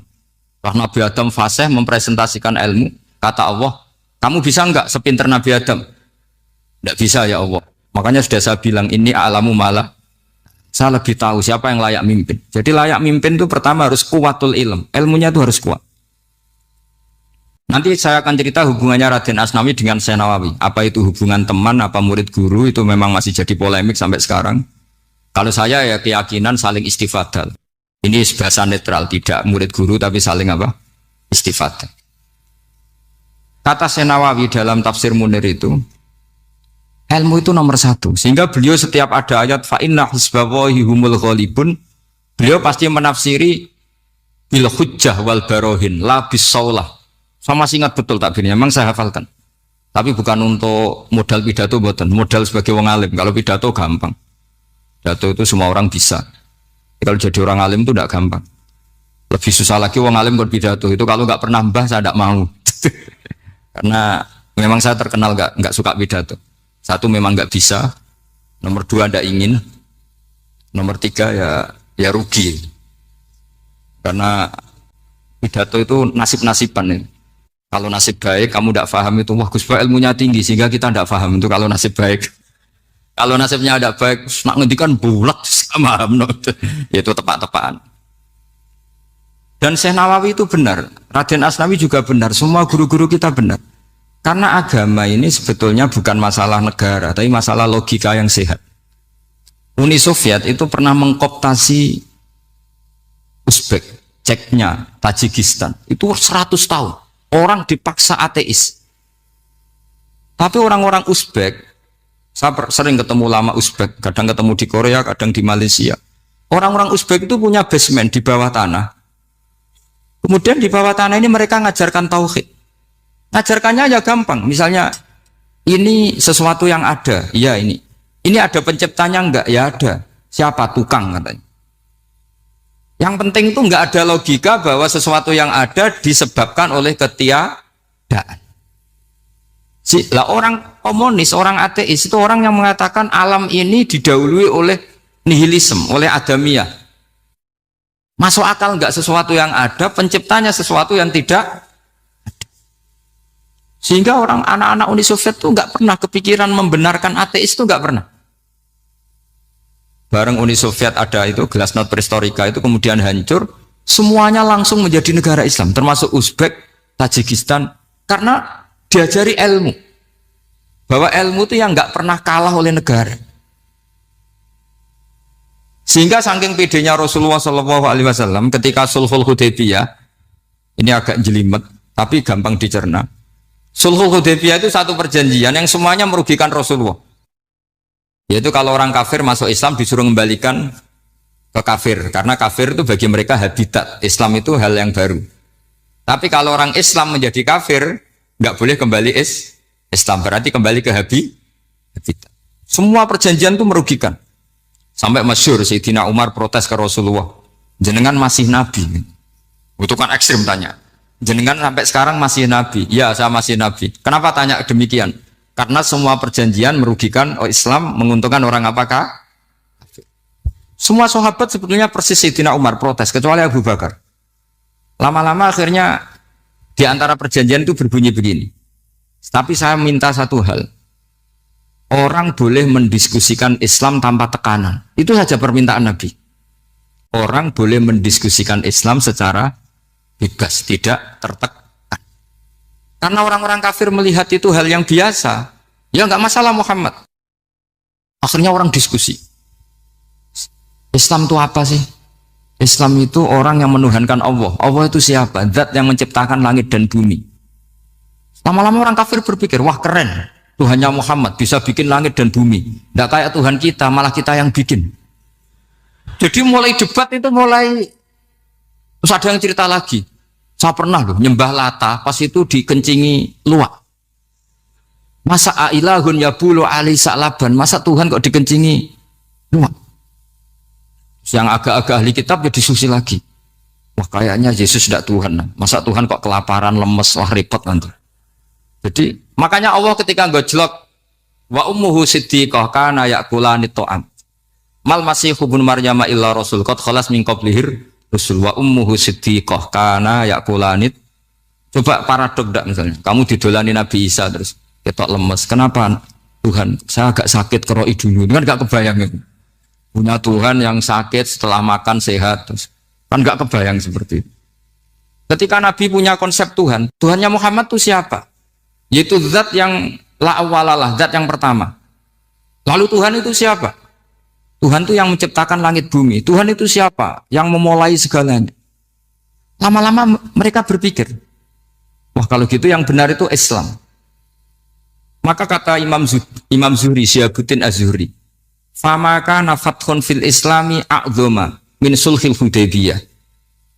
Lah Nabi Adam fasih mempresentasikan ilmu. Kata Allah, kamu bisa enggak sepinter Nabi Adam? Enggak bisa ya Allah. Makanya sudah saya bilang, ini a'lamu malah. Saya lebih tahu siapa yang layak mimpin. Jadi layak mimpin itu pertama harus kuwatul ilm. Ilmunya itu harus kuat. Nanti saya akan cerita hubungannya Raden Asnawi dengan Syekh Nawawi. Apa itu hubungan teman, apa murid guru, itu memang masih jadi polemik sampai sekarang. Kalau saya ya keyakinan saling istifadah. Ini bahasa netral, tidak murid guru tapi saling apa? Istifadah. Kata Syekh Nawawi dalam tafsir Munir itu, ilmu itu nomor 1. Sehingga beliau setiap ada ayat fa inna hizballahi humul ghalibun, beliau pasti menafsiri bil hujjah wal barohin la bisaulah. Saya masih ingat betul takbirnya, memang saya hafalkan. Tapi bukan untuk modal pidato, boten. Modal sebagai wong alim. Kalau pidato gampang. Pidato itu semua orang bisa. Kalau jadi orang alim itu tidak gampang. Lebih susah lagi wong alim berpidato. Itu kalau nggak pernah mbah saya tidak mau. Karena memang saya terkenal nggak suka pidato. 1 memang nggak bisa. Nomor 2 tidak ingin. Nomor 3 ya rugi. Karena pidato itu nasib-nasiban. Kalau nasib baik kamu tidak paham itu, wah Gus Ba ilmunya tinggi sehingga kita tidak paham itu kalau nasib baik. Kalau nasibnya ada baik, nak ngendikan bulat sama itu tepat-tepatan. Dan Syekh Nawawi itu benar, Raden Asnawi juga benar, semua guru-guru kita benar. Karena agama ini sebetulnya bukan masalah negara, tapi masalah logika yang sehat. Uni Soviet itu pernah mengkooptasi Uzbek, Ceknya, Tajikistan. Itu 100 tahun. Orang dipaksa ateis. Tapi orang-orang Uzbek, saya sering ketemu lama Uzbek, kadang ketemu di Korea, kadang di Malaysia. Orang-orang Uzbek itu punya basement di bawah tanah. Kemudian di bawah tanah ini mereka ngajarkan tauhid. Ngajarkannya ya gampang. Misalnya ini sesuatu yang ada, ya ini. Ini ada penciptanya enggak? Ya ada. Siapa? Tukang katanya. Yang penting itu enggak ada logika bahwa sesuatu yang ada disebabkan oleh ketiadaan. Lah orang komunis, orang ateis itu orang yang mengatakan alam ini didahului oleh nihilisme, oleh adamiyah. Masuk akal enggak sesuatu yang ada, penciptanya sesuatu yang tidak ada. Sehingga orang anak-anak Uni Soviet itu enggak pernah kepikiran membenarkan ateis, itu enggak pernah. Bareng Uni Soviet ada itu Glasnost Perestroika itu kemudian hancur, semuanya langsung menjadi negara Islam, termasuk Uzbek, Tajikistan, karena diajari ilmu. Bahwa ilmu itu yang enggak pernah kalah oleh negara. Sehingga saking pedenya Rasulullah SAW ketika Sulhul Hudaybiyah, ini agak jelimet, tapi gampang dicerna. Sulhul Hudaybiyah itu satu perjanjian yang semuanya merugikan Rasulullah. Yaitu kalau orang kafir masuk Islam disuruh kembalikan ke kafir, karena kafir itu bagi mereka habitat. Islam itu hal yang baru. Tapi kalau orang Islam menjadi kafir, nggak boleh kembali Islam, berarti kembali ke habitat. Semua perjanjian itu merugikan. Sampai masyhur Sayyidina Umar protes ke Rasulullah, jenengan masih nabi. Itu kan ekstrim tanya. Jenengan sampai sekarang masih nabi. Ya, saya masih nabi. Kenapa tanya demikian? Karena semua perjanjian merugikan Islam, menguntungkan orang apakah? Semua sahabat sebetulnya persis Sayyidina Umar protes, kecuali Abu Bakar. Lama-lama akhirnya di antara perjanjian itu berbunyi begini. Tapi saya minta satu hal. Orang boleh mendiskusikan Islam tanpa tekanan. Itu saja permintaan Nabi. Orang boleh mendiskusikan Islam secara bebas, tidak tertekan. Karena orang-orang kafir melihat itu hal yang biasa. Ya nggak masalah Muhammad. Akhirnya orang diskusi. Islam itu apa sih? Islam itu orang yang menuhankan Allah. Allah itu siapa? Zat yang menciptakan langit dan bumi. Lama-lama orang kafir berpikir, wah keren. Tuhannya Muhammad bisa bikin langit dan bumi. Tidak kayak Tuhan kita, malah kita yang bikin. Jadi mulai debat itu mulai. Terus ada yang cerita lagi. Saya pernah loh nyembah Lata, pas itu dikencingi luwak. Masa ailahun ya bulu ali sa'laban, masa Tuhan kok dikencingi luwak? Yang agak-agak ahli kitab ya diskusi lagi. Wah kayaknya Yesus tidak Tuhan. Masa Tuhan kok kelaparan, lemes, wah repot nanti. Jadi makanya Allah ketika gojlok wa ummuhu siddiqah kana yakulani ta'am. Mal masih ibnu Maryam illa rasul qad khalas min qablihir rusul wa ummuhu siddiqah kana yakulani. Coba paradok ndak misalnya. Kamu didolani Nabi Isa terus ketok lemes. Kenapa Tuhan? Saya agak sakit keroi dulu. Kan enggak kebayang itu. Punya Tuhan yang sakit setelah makan sehat terus. Kan enggak kebayang seperti itu. Ketika Nabi punya konsep Tuhan, Tuhannya Muhammad itu siapa? Yaitu zat yang la awalalah, zat yang pertama. Lalu Tuhan itu siapa? Tuhan itu yang menciptakan langit bumi. Tuhan itu siapa? Yang memulai segalanya. Lama-lama mereka berpikir, wah kalau gitu yang benar itu Islam. Maka kata Imam Zuhri, Syihabuddin Az-Zuhri, famaka nafathun fil islami a'zoma min sulhil Hudaybiyah.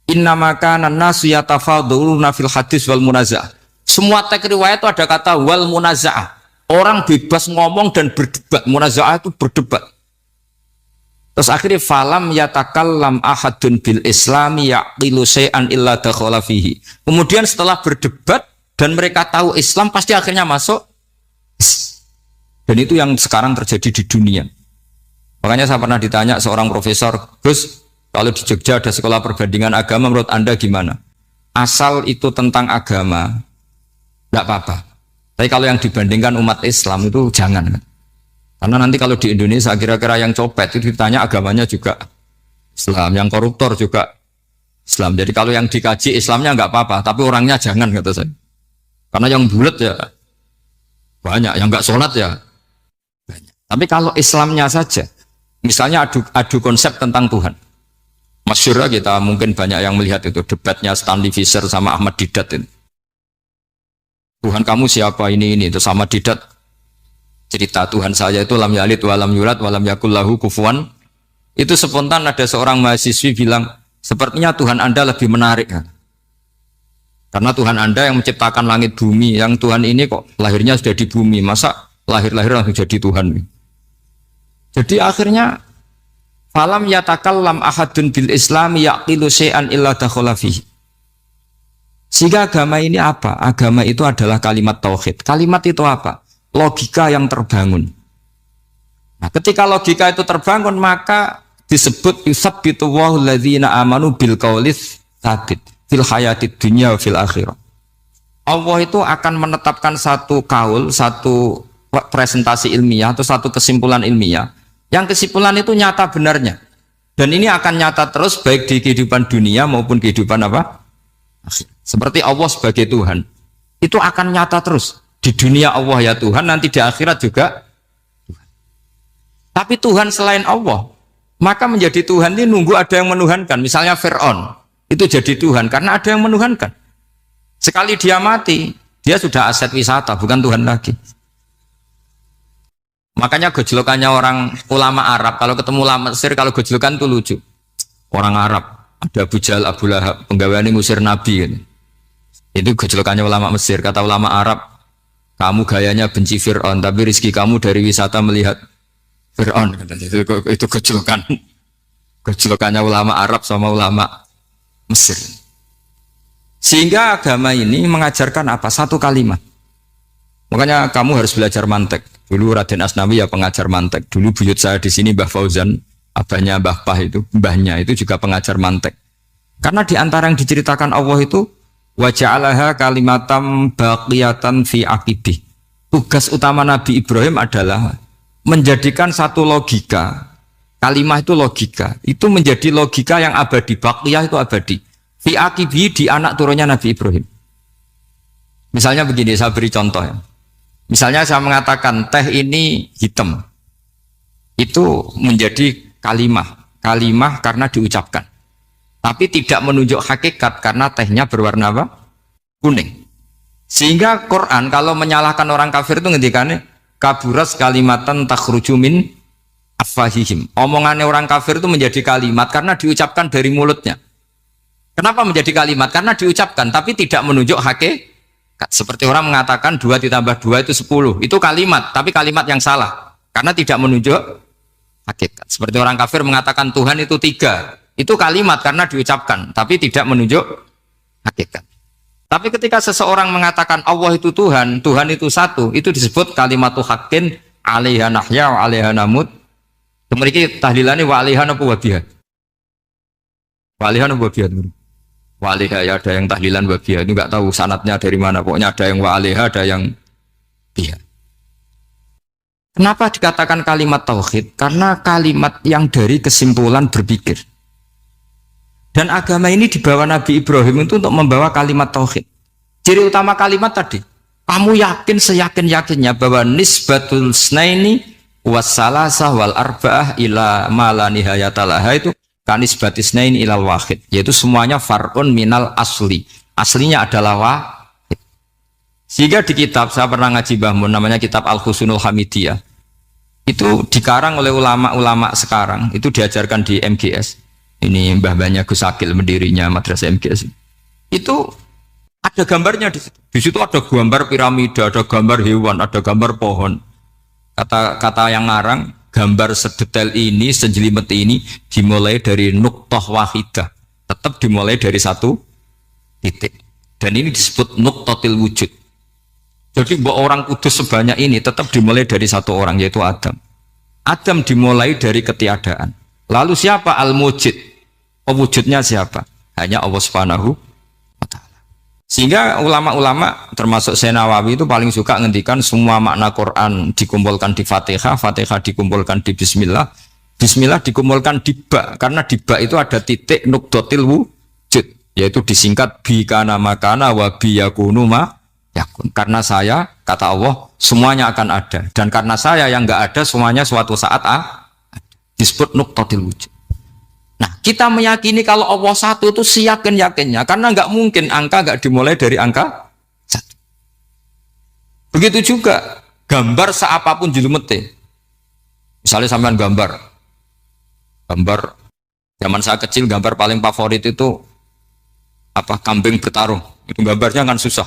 Innama kana nasu yatafaduluna fil hadis wal munaza'ah. Semua teks riwayat itu ada kata wal munaza'ah. Orang bebas ngomong dan berdebat. Munaza'ah itu berdebat. Terus akhirnya falam yatakallam ahadun bil islami yaqilu syai'an illa dakhala fihi. Kemudian setelah berdebat dan mereka tahu Islam pasti akhirnya masuk. Dan itu yang sekarang terjadi di dunia. Makanya saya pernah ditanya seorang profesor, Gus, kalau di Jogja ada sekolah perbandingan agama, menurut Anda gimana? Asal itu tentang agama, tidak apa-apa. Tapi kalau yang dibandingkan umat Islam itu jangan. Karena nanti kalau di Indonesia kira-kira yang copet itu ditanya agamanya juga Islam, yang koruptor juga Islam. Jadi kalau yang dikaji Islamnya nggak apa-apa, tapi orangnya jangan kata saya. Karena yang bulat ya Banyak yang nggak sholat ya banyak. Tapi kalau Islamnya saja, misalnya adu konsep tentang Tuhan. Masyhur kita mungkin banyak yang melihat itu debatnya Stanley Fischer sama Ahmad Didat itu. Tuhan kamu siapa ini itu sama Didat cerita Tuhan saya itu lam yalid walam yulad walam yakul lahu kufuwan. Itu spontan ada seorang mahasiswi bilang sepertinya Tuhan Anda lebih menarik kan? Karena Tuhan Anda yang menciptakan langit bumi, yang Tuhan ini kok lahirnya sudah di bumi, masa lahir-lahir langsung jadi Tuhan. Jadi akhirnya falam yatakallam ahadun bil islami yaqilu syai'an illa dakhala fihi. Sehingga agama ini apa? Agama itu adalah kalimat tauhid. Kalimat itu apa? Logika yang terbangun. Nah, ketika logika itu terbangun maka disebut yusabbitu Allahu alladzina amanu bil qaulis tsabit fil hayatid dunya wa fil akhirah. Allah itu akan menetapkan satu kaul, satu presentasi ilmiah atau satu kesimpulan ilmiah. Yang kesimpulan itu nyata benarnya. Dan ini akan nyata terus baik di kehidupan dunia maupun kehidupan apa? Seperti Allah sebagai Tuhan. Itu akan nyata terus. Di dunia Allah ya Tuhan, nanti di akhirat juga Tuhan. Tapi Tuhan selain Allah, maka menjadi Tuhan ini nunggu ada yang menuhankan. Misalnya Fir'aun, itu jadi Tuhan karena ada yang menuhankan. Sekali dia mati, dia sudah aset wisata, bukan Tuhan lagi. Makanya gejolokannya orang ulama Arab, kalau ketemu ulama Mesir, kalau gejolokan itu lucu. Orang Arab, ada Abu Jahal, Abu Lahab, penggaweane ngusir Nabi. Gitu. Itu gejolokannya ulama Mesir. Kata ulama Arab, kamu gayanya benci Fir'aun, tapi rizki kamu dari wisata melihat Fir'aun. Itu gejolokan. Gejolokannya ulama Arab sama ulama Mesir. Sehingga agama ini mengajarkan apa? Satu kalimat. Makanya kamu harus belajar mantek. Dulu Raden Asnawi ya pengajar mantek. Dulu buyut saya di sini Mbah Fauzan, abahnya Mbah Pah itu, mbahnya itu juga pengajar mantek. Karena di antara yang diceritakan Allah itu wa ja'alaha kalimatam baqiyatan fi aqibih. Tugas utama Nabi Ibrahim adalah menjadikan satu logika. Kalimah itu logika. Itu menjadi logika yang abadi. Baqiyah itu abadi. Fi aqibih di anak turunnya Nabi Ibrahim. Misalnya begini, saya beri contoh ya. Misalnya saya mengatakan teh ini hitam, itu menjadi kalimah karena diucapkan, tapi tidak menunjuk hakikat karena tehnya berwarna apa? Kuning. Sehingga Quran kalau menyalahkan orang kafir itu ngendikannya kaburas kalimatan takhruju min afwahihim. Omongannya orang kafir itu menjadi kalimat karena diucapkan dari mulutnya. Kenapa menjadi kalimat? Karena diucapkan tapi tidak menunjuk hakikat. Seperti orang mengatakan 2 ditambah 2 itu 10. Itu kalimat, tapi kalimat yang salah. Karena tidak menunjuk hakikat. Seperti orang kafir mengatakan Tuhan itu 3. Itu kalimat karena diucapkan, tapi tidak menunjuk hakikat. Tapi ketika seseorang mengatakan Allah itu Tuhan, Tuhan itu satu, itu disebut kalimatu haqqin 'alaiha nahya wa 'alaiha namut. Memiliki tahlilannya wa 'alaiha apa wa biha. Wa 'alaiha apa wa biha. Wa'alaiha ya ada yang tahlilan wa biha, itu nggak tahu sanatnya dari mana, pokoknya ada yang wa'alaiha, ada yang biha. Kenapa dikatakan kalimat tauhid? Karena kalimat yang dari kesimpulan berpikir. Dan agama ini dibawa Nabi Ibrahim itu untuk membawa kalimat tauhid. Ciri utama kalimat tadi, kamu yakin seyakin-yakinnya bahwa nisbatul snaini wassalasah wal arba'ah ila ma la nihayatalaha itu kanis batisnain ilal wahid, yaitu semuanya far'un minal asli, aslinya adalah wahid. Sehingga di kitab, saya pernah ngaji Mbah Mun, namanya kitab Al-Husunul Hamidiyah, itu dikarang oleh ulama-ulama sekarang, itu diajarkan di MGS. Ini mbah-mbahnya Gus Akil, pendirinya madrasah MGS. Itu ada gambarnya di situ. Di situ ada gambar piramida, ada gambar hewan, ada gambar pohon. Kata yang ngarang, gambar sedetail ini, sejelimet ini dimulai dari nuqtah wahidah, tetap dimulai dari satu titik, dan ini disebut nuqtatil wujud. Jadi orang kudus sebanyak ini tetap dimulai dari satu orang, yaitu Adam. Adam dimulai dari ketiadaan. Lalu siapa al-mujid? Pewujudnya siapa? Hanya Allah Subhanahu wa ta'ala. Sehingga ulama-ulama termasuk Syekh Nawawi itu paling suka ngendikan semua makna Quran dikumpulkan di Fatihah, Fatihah dikumpulkan di Bismillah, Bismillah dikumpulkan di Ba, karena di Ba itu ada titik nuqtatil wujud, yaitu disingkat bi kana makana wa bi yakunu ma yakun. Karena saya Kata Allah, semuanya akan ada. Dan karena saya yang nggak ada, semuanya suatu saat disebut nuqtatil wujud. Nah, kita meyakini kalau Allah satu itu seyakin-yakinnya, karena nggak mungkin angka nggak dimulai dari angka satu. Begitu juga gambar seapapun julumete. Misalnya sampean gambar zaman saya kecil, gambar paling favorit itu apa, kambing bertarung. Itu gambarnya kan susah.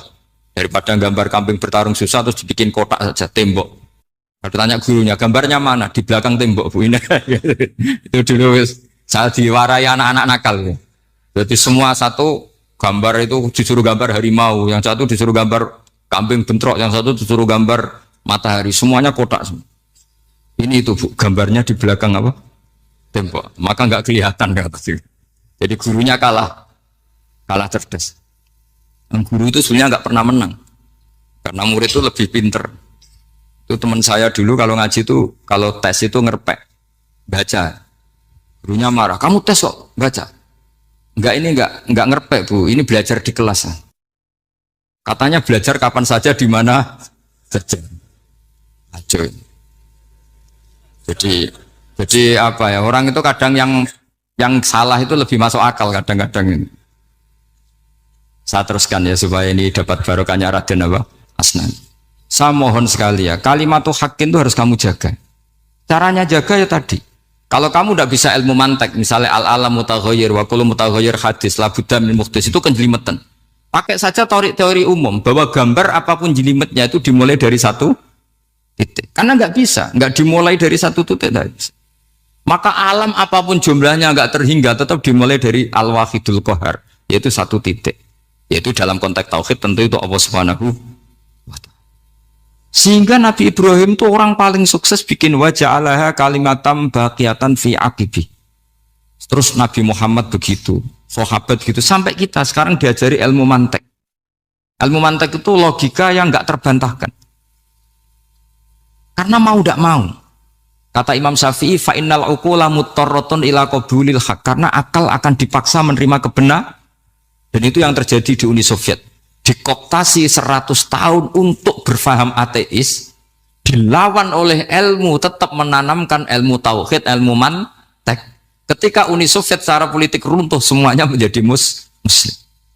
Daripada gambar kambing bertarung susah terus dibikin kotak saja, tembok. Kalau tanya gurunya, gambarnya mana? Di belakang tembok, Bu. Ini itu dulu saya diwarai anak-anak nakal. Jadi semua satu gambar itu disuruh gambar harimau, yang satu disuruh gambar kambing bentrok, yang satu disuruh gambar matahari, semuanya kotak semua. Ini itu, Bu, gambarnya di belakang apa? Tembok. Maka nggak kelihatan kata sih. Jadi gurunya kalah cerdas. Guru itu sebenarnya nggak pernah menang, karena murid itu lebih pinter. Itu teman saya dulu kalau ngaji itu, kalau tes itu ngerpek, baca. Gurunya marah, kamu tes kok baca? Enggak ngerpek, Bu. Ini belajar di kelas. Katanya belajar kapan saja, di mana saja. Acuh. Jadi apa ya? Orang itu kadang yang salah itu lebih masuk akal kadang-kadang ini. Saya teruskan ya supaya ini dapat barokahnya Raden apa? Asnan. Saya mohon sekali ya, kalimatul haqqin itu harus kamu jaga. Caranya jaga ya tadi. Kalau kamu tidak bisa ilmu mantek, misalnya al-alam mutaghayyir wa kullu mutaghayyir hadis la budda min muhdits, itu kan jelimetan. Pakai saja teori umum bahwa gambar apapun jelimetnya itu dimulai dari satu titik. Karena nggak dimulai dari satu titik. Maka alam apapun jumlahnya nggak terhingga, tetap dimulai dari al-wahidul qahar, yaitu satu titik. Yaitu dalam konteks tauhid tentu itu Allah Subhanahu wa ta'ala. Sehingga Nabi Ibrahim itu orang paling sukses bikin waja'alaha kalimatam baqiyatan fi aqibi. Terus Nabi Muhammad begitu, sahabat gitu, sampai kita sekarang diajari ilmu mantek. Ilmu mantek itu logika yang nggak terbantahkan. Karena mau tidak mau. Kata Imam Syafi'i, fa innal uqula muttarratun ila qabulil haq, karena akal akan dipaksa menerima kebenaran. Dan itu yang terjadi di Uni Soviet. Dikooptasi 100 tahun untuk berfaham ateis, dilawan oleh ilmu, tetap menanamkan ilmu tauhid, ilmu mantek. Ketika Uni Soviet secara politik runtuh, semuanya menjadi muslim.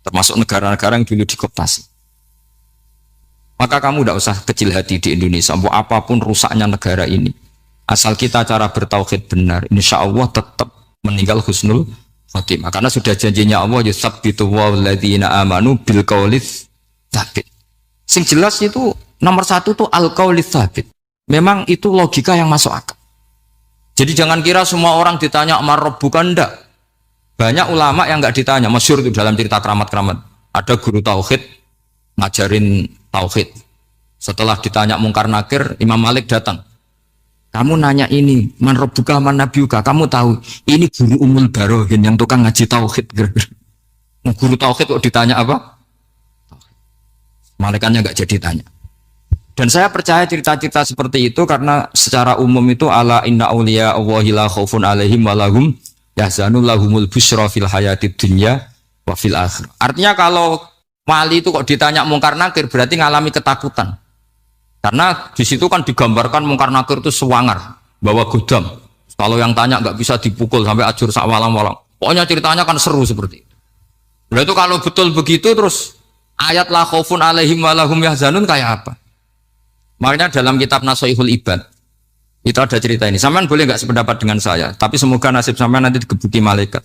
Termasuk negara-negara yang dulu dikooptasi. Maka kamu tidak usah kecil hati di Indonesia, mau apapun rusaknya negara ini. Asal kita cara bertauhid benar, insya Allah tetap meninggal husnul khotimah. Karena sudah janjinya Allah, yusabbitu walladzina amanu bil qaulis tsabit. Sing jelas itu nomor satu tuh al qaulis tsabit. Memang itu logika yang masuk akal. Jadi jangan kira semua orang ditanya marrob, bukan, ndak. Banyak ulama yang nggak ditanya, masyhur itu dalam cerita keramat-keramat. Ada guru tauhid ngajarin tauhid. Setelah ditanya mungkar nakir, Imam Malik datang. Kamu nanya ini, man rabbuka man nabiyuka, kamu tahu ini guru Umul Barohin yang tukang ngaji tauhid. Guru tauhid kok ditanya apa? Malaikatnya nggak jadi tanya. Dan saya percaya cerita-cerita seperti itu karena secara umum itu ala inna auliya Allahi la khaufun alaihim wa lahum yahzanun lahumul busyra fil hayatid dunya wa fil akhirah. Artinya kalau wali itu kok ditanya mungkar nakir berarti ngalami ketakutan. Karena di situ kan digambarkan mungkar nakir itu sewangar, bawa godam. Kalau yang tanya nggak bisa dipukul sampai ajur sak walang-walang. Pokoknya ceritanya kan seru seperti itu. Nah itu kalau betul begitu terus ayat la khaufun alaihim wa lahum yahzanun kayak apa? Makanya dalam kitab Nasoihul Ibad itu ada cerita ini. Sampean boleh nggak sependapat dengan saya, tapi semoga nasib sampean nanti digebuki malaikat.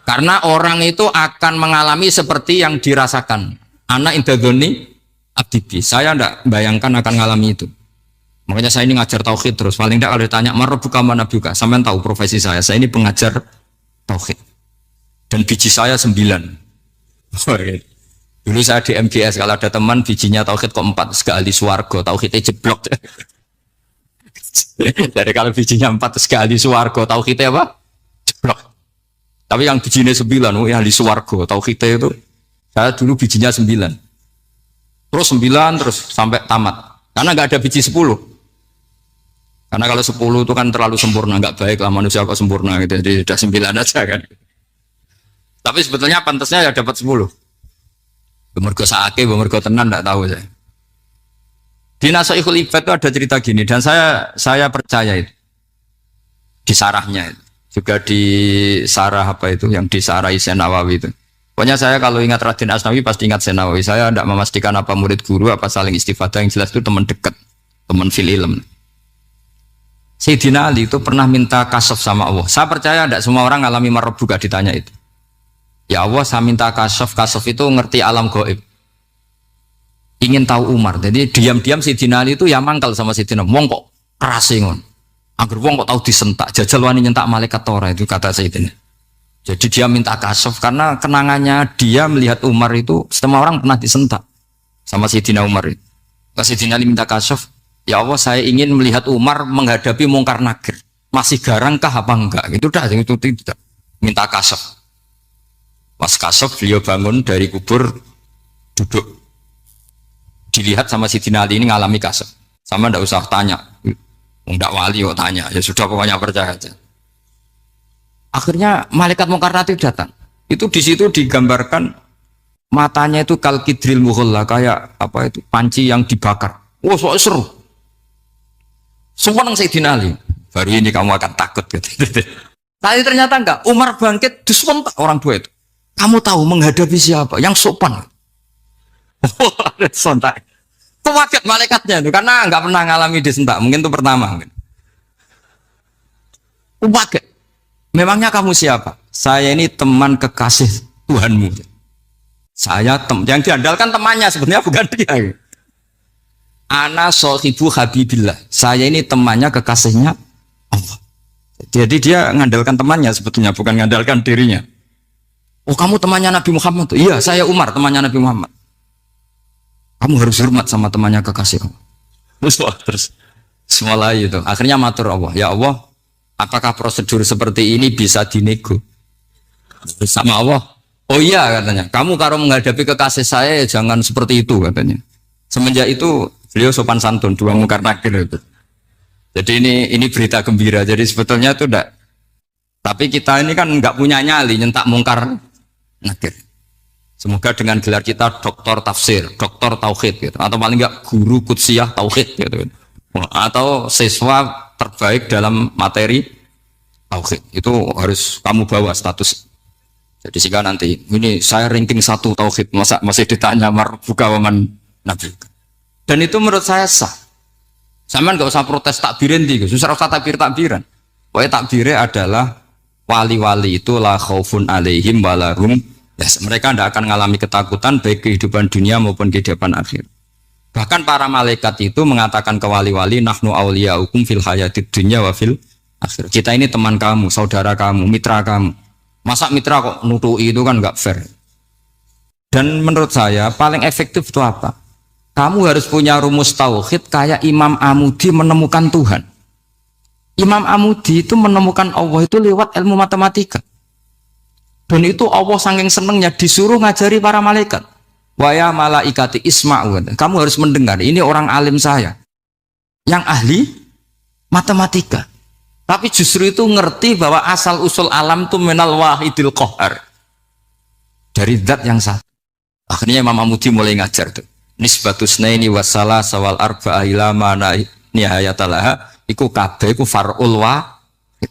Karena orang itu akan mengalami seperti yang dirasakan. Anak indadoni abdibi. Saya tidak bayangkan akan mengalami itu. Makanya saya ini ngajar tauhid terus. Paling tidak kalau ditanya marbuka mana buka, sampean tahu profesi saya. Saya ini pengajar tauhid. Dan biji saya 9. Dulu saya di MGS, kalau ada teman bijinya tauhid kok 4, sekali swargo, tauhidnya jeblok. Dari kalau bijinya 4 sekali swargo, tauhidnya apa? Jeblok. Tapi yang bijinya 9, yang di swargo, tauhidnya itu, saya dulu bijinya 9. Terus 9 terus sampai tamat. Karena nggak ada biji 10. Karena kalau 10 itu kan terlalu sempurna, nggak baik lah manusia kok sempurna gitu. Jadi udah 9 aja kan. Tapi sebetulnya pantasnya ya dapat 10. Bemergo saake, bemergo tenan nggak tahu saya. Di Nasihatul Ibad itu ada cerita gini, dan saya percaya itu di sarahnya itu. Juga di sarah apa itu yang disarai Senawawi itu. Pokoknya saya kalau ingat Raden Asnawi pasti ingat Senawawi. Saya tidak memastikan apa murid guru apa saling istifadah, yang jelas itu teman dekat, teman fil ilm. Sayyidina Ali itu pernah minta kasyaf sama Allah. Saya percaya tidak semua orang alami marab juga ditanya itu. Ya Allah, saya minta kasyaf itu ngerti alam gaib. Ingin tahu Umar. Jadi diam-diam Sayyidina Ali itu ya mangkal sama Sayyidina. Wong kok keras ingon. Angger wong kok tahu disentak, jajal wani nyentak malaikat tora, itu kata Sayyidina. Jadi dia minta kasyaf karena kenangannya dia melihat Umar itu semua orang pernah disentak sama Sayyidina Umar itu. Sayyidina Ali minta kasyaf, ya Allah saya ingin melihat Umar menghadapi mungkar nakir. Masih garangkah apa enggak? Itu dah, itu tidak. Minta kasyaf. Pas kasyaf beliau bangun dari kubur, duduk. Dilihat sama Sayyidina Ali ini ngalami kasyaf. Sama ndak usah tanya. Nggak wali kok tanya, ya sudah pokoknya percaya aja. Akhirnya malaikat mungkar nakir datang. Itu di situ digambarkan matanya itu kalkidril mughalla, kayak apa itu panci yang dibakar. Wah, so seru. Semua nang Sayyidina Ali. Baru ini kamu akan takut gitu. Tapi ternyata enggak. Umar bangkit disentak orang tua itu. Kamu tahu menghadapi siapa? Yang sopan. Sontak. Kaget malaikatnya itu karena nggak pernah ngalami disentak, mungkin itu pertama. Kaget. Memangnya kamu siapa? Saya ini teman kekasih Tuhanmu. Saya yang diandalkan temannya sebenarnya bukan dia. Ana sohibu habibillah. Saya ini temannya kekasihnya Allah. Jadi dia mengandalkan temannya sebetulnya, bukan mengandalkan dirinya. Oh, kamu temannya Nabi Muhammad? Iya, saya Umar, temannya Nabi Muhammad. Kamu harus hormat sama temannya kekasih Allah. Terus mulai itu. Akhirnya matur Allah, ya Allah, apakah prosedur seperti ini bisa dinego? Sama Allah, oh iya katanya. Kamu kalau menghadapi kekasih saya jangan seperti itu katanya. Semenjak itu beliau sopan santun, dua mungkar nakir itu. Jadi ini berita gembira. Jadi sebetulnya itu enggak. Tapi kita ini kan enggak punya nyali nyentak mungkar nakir. Semoga dengan gelar kita doktor tafsir, doktor tauhid gitu, atau paling enggak guru kudsiyah tauhid gitu, atau siswa terbaik dalam materi tauhid itu harus kamu bawa status. Jadi sehingga nanti ini saya ranking 1 tauhid, masa masih ditanya marbuka waman nabi. Dan itu menurut saya sah. Sampean enggak usah protes takbirin di, susah usah takbiran. Pokoknya takbirnya adalah wali-wali itu la khaufun alaihim walahum. Yes, mereka tidak akan mengalami ketakutan baik kehidupan dunia maupun kehidupan akhir. Bahkan para malaikat itu mengatakan ke wali-wali, nahnu awliyaukum fil hayatid dunya wa fil akhir. Kita ini teman kamu, saudara kamu, mitra kamu. Masa mitra kok nutui itu kan nggak fair. Dan menurut saya paling efektif itu apa? Kamu harus punya rumus tauhid kayak Imam Amudi menemukan Tuhan. Imam Amudi itu menemukan Allah itu lewat ilmu matematika. Dan itu Allah saking senengnya disuruh ngajari para malaikat. Wa ya malaikati isma'u. Kamu harus mendengar, ini orang alim saya yang ahli matematika. Tapi justru itu ngerti bahwa asal usul alam itu minal wahidil qahar. Dari zat yang satu. Akhirnya Imam Amudi mulai ngajar tuh. Nisbatus naini wassalah sawal arba'a ila mana nihayatalaha iku kabeh iku far'ul wahid.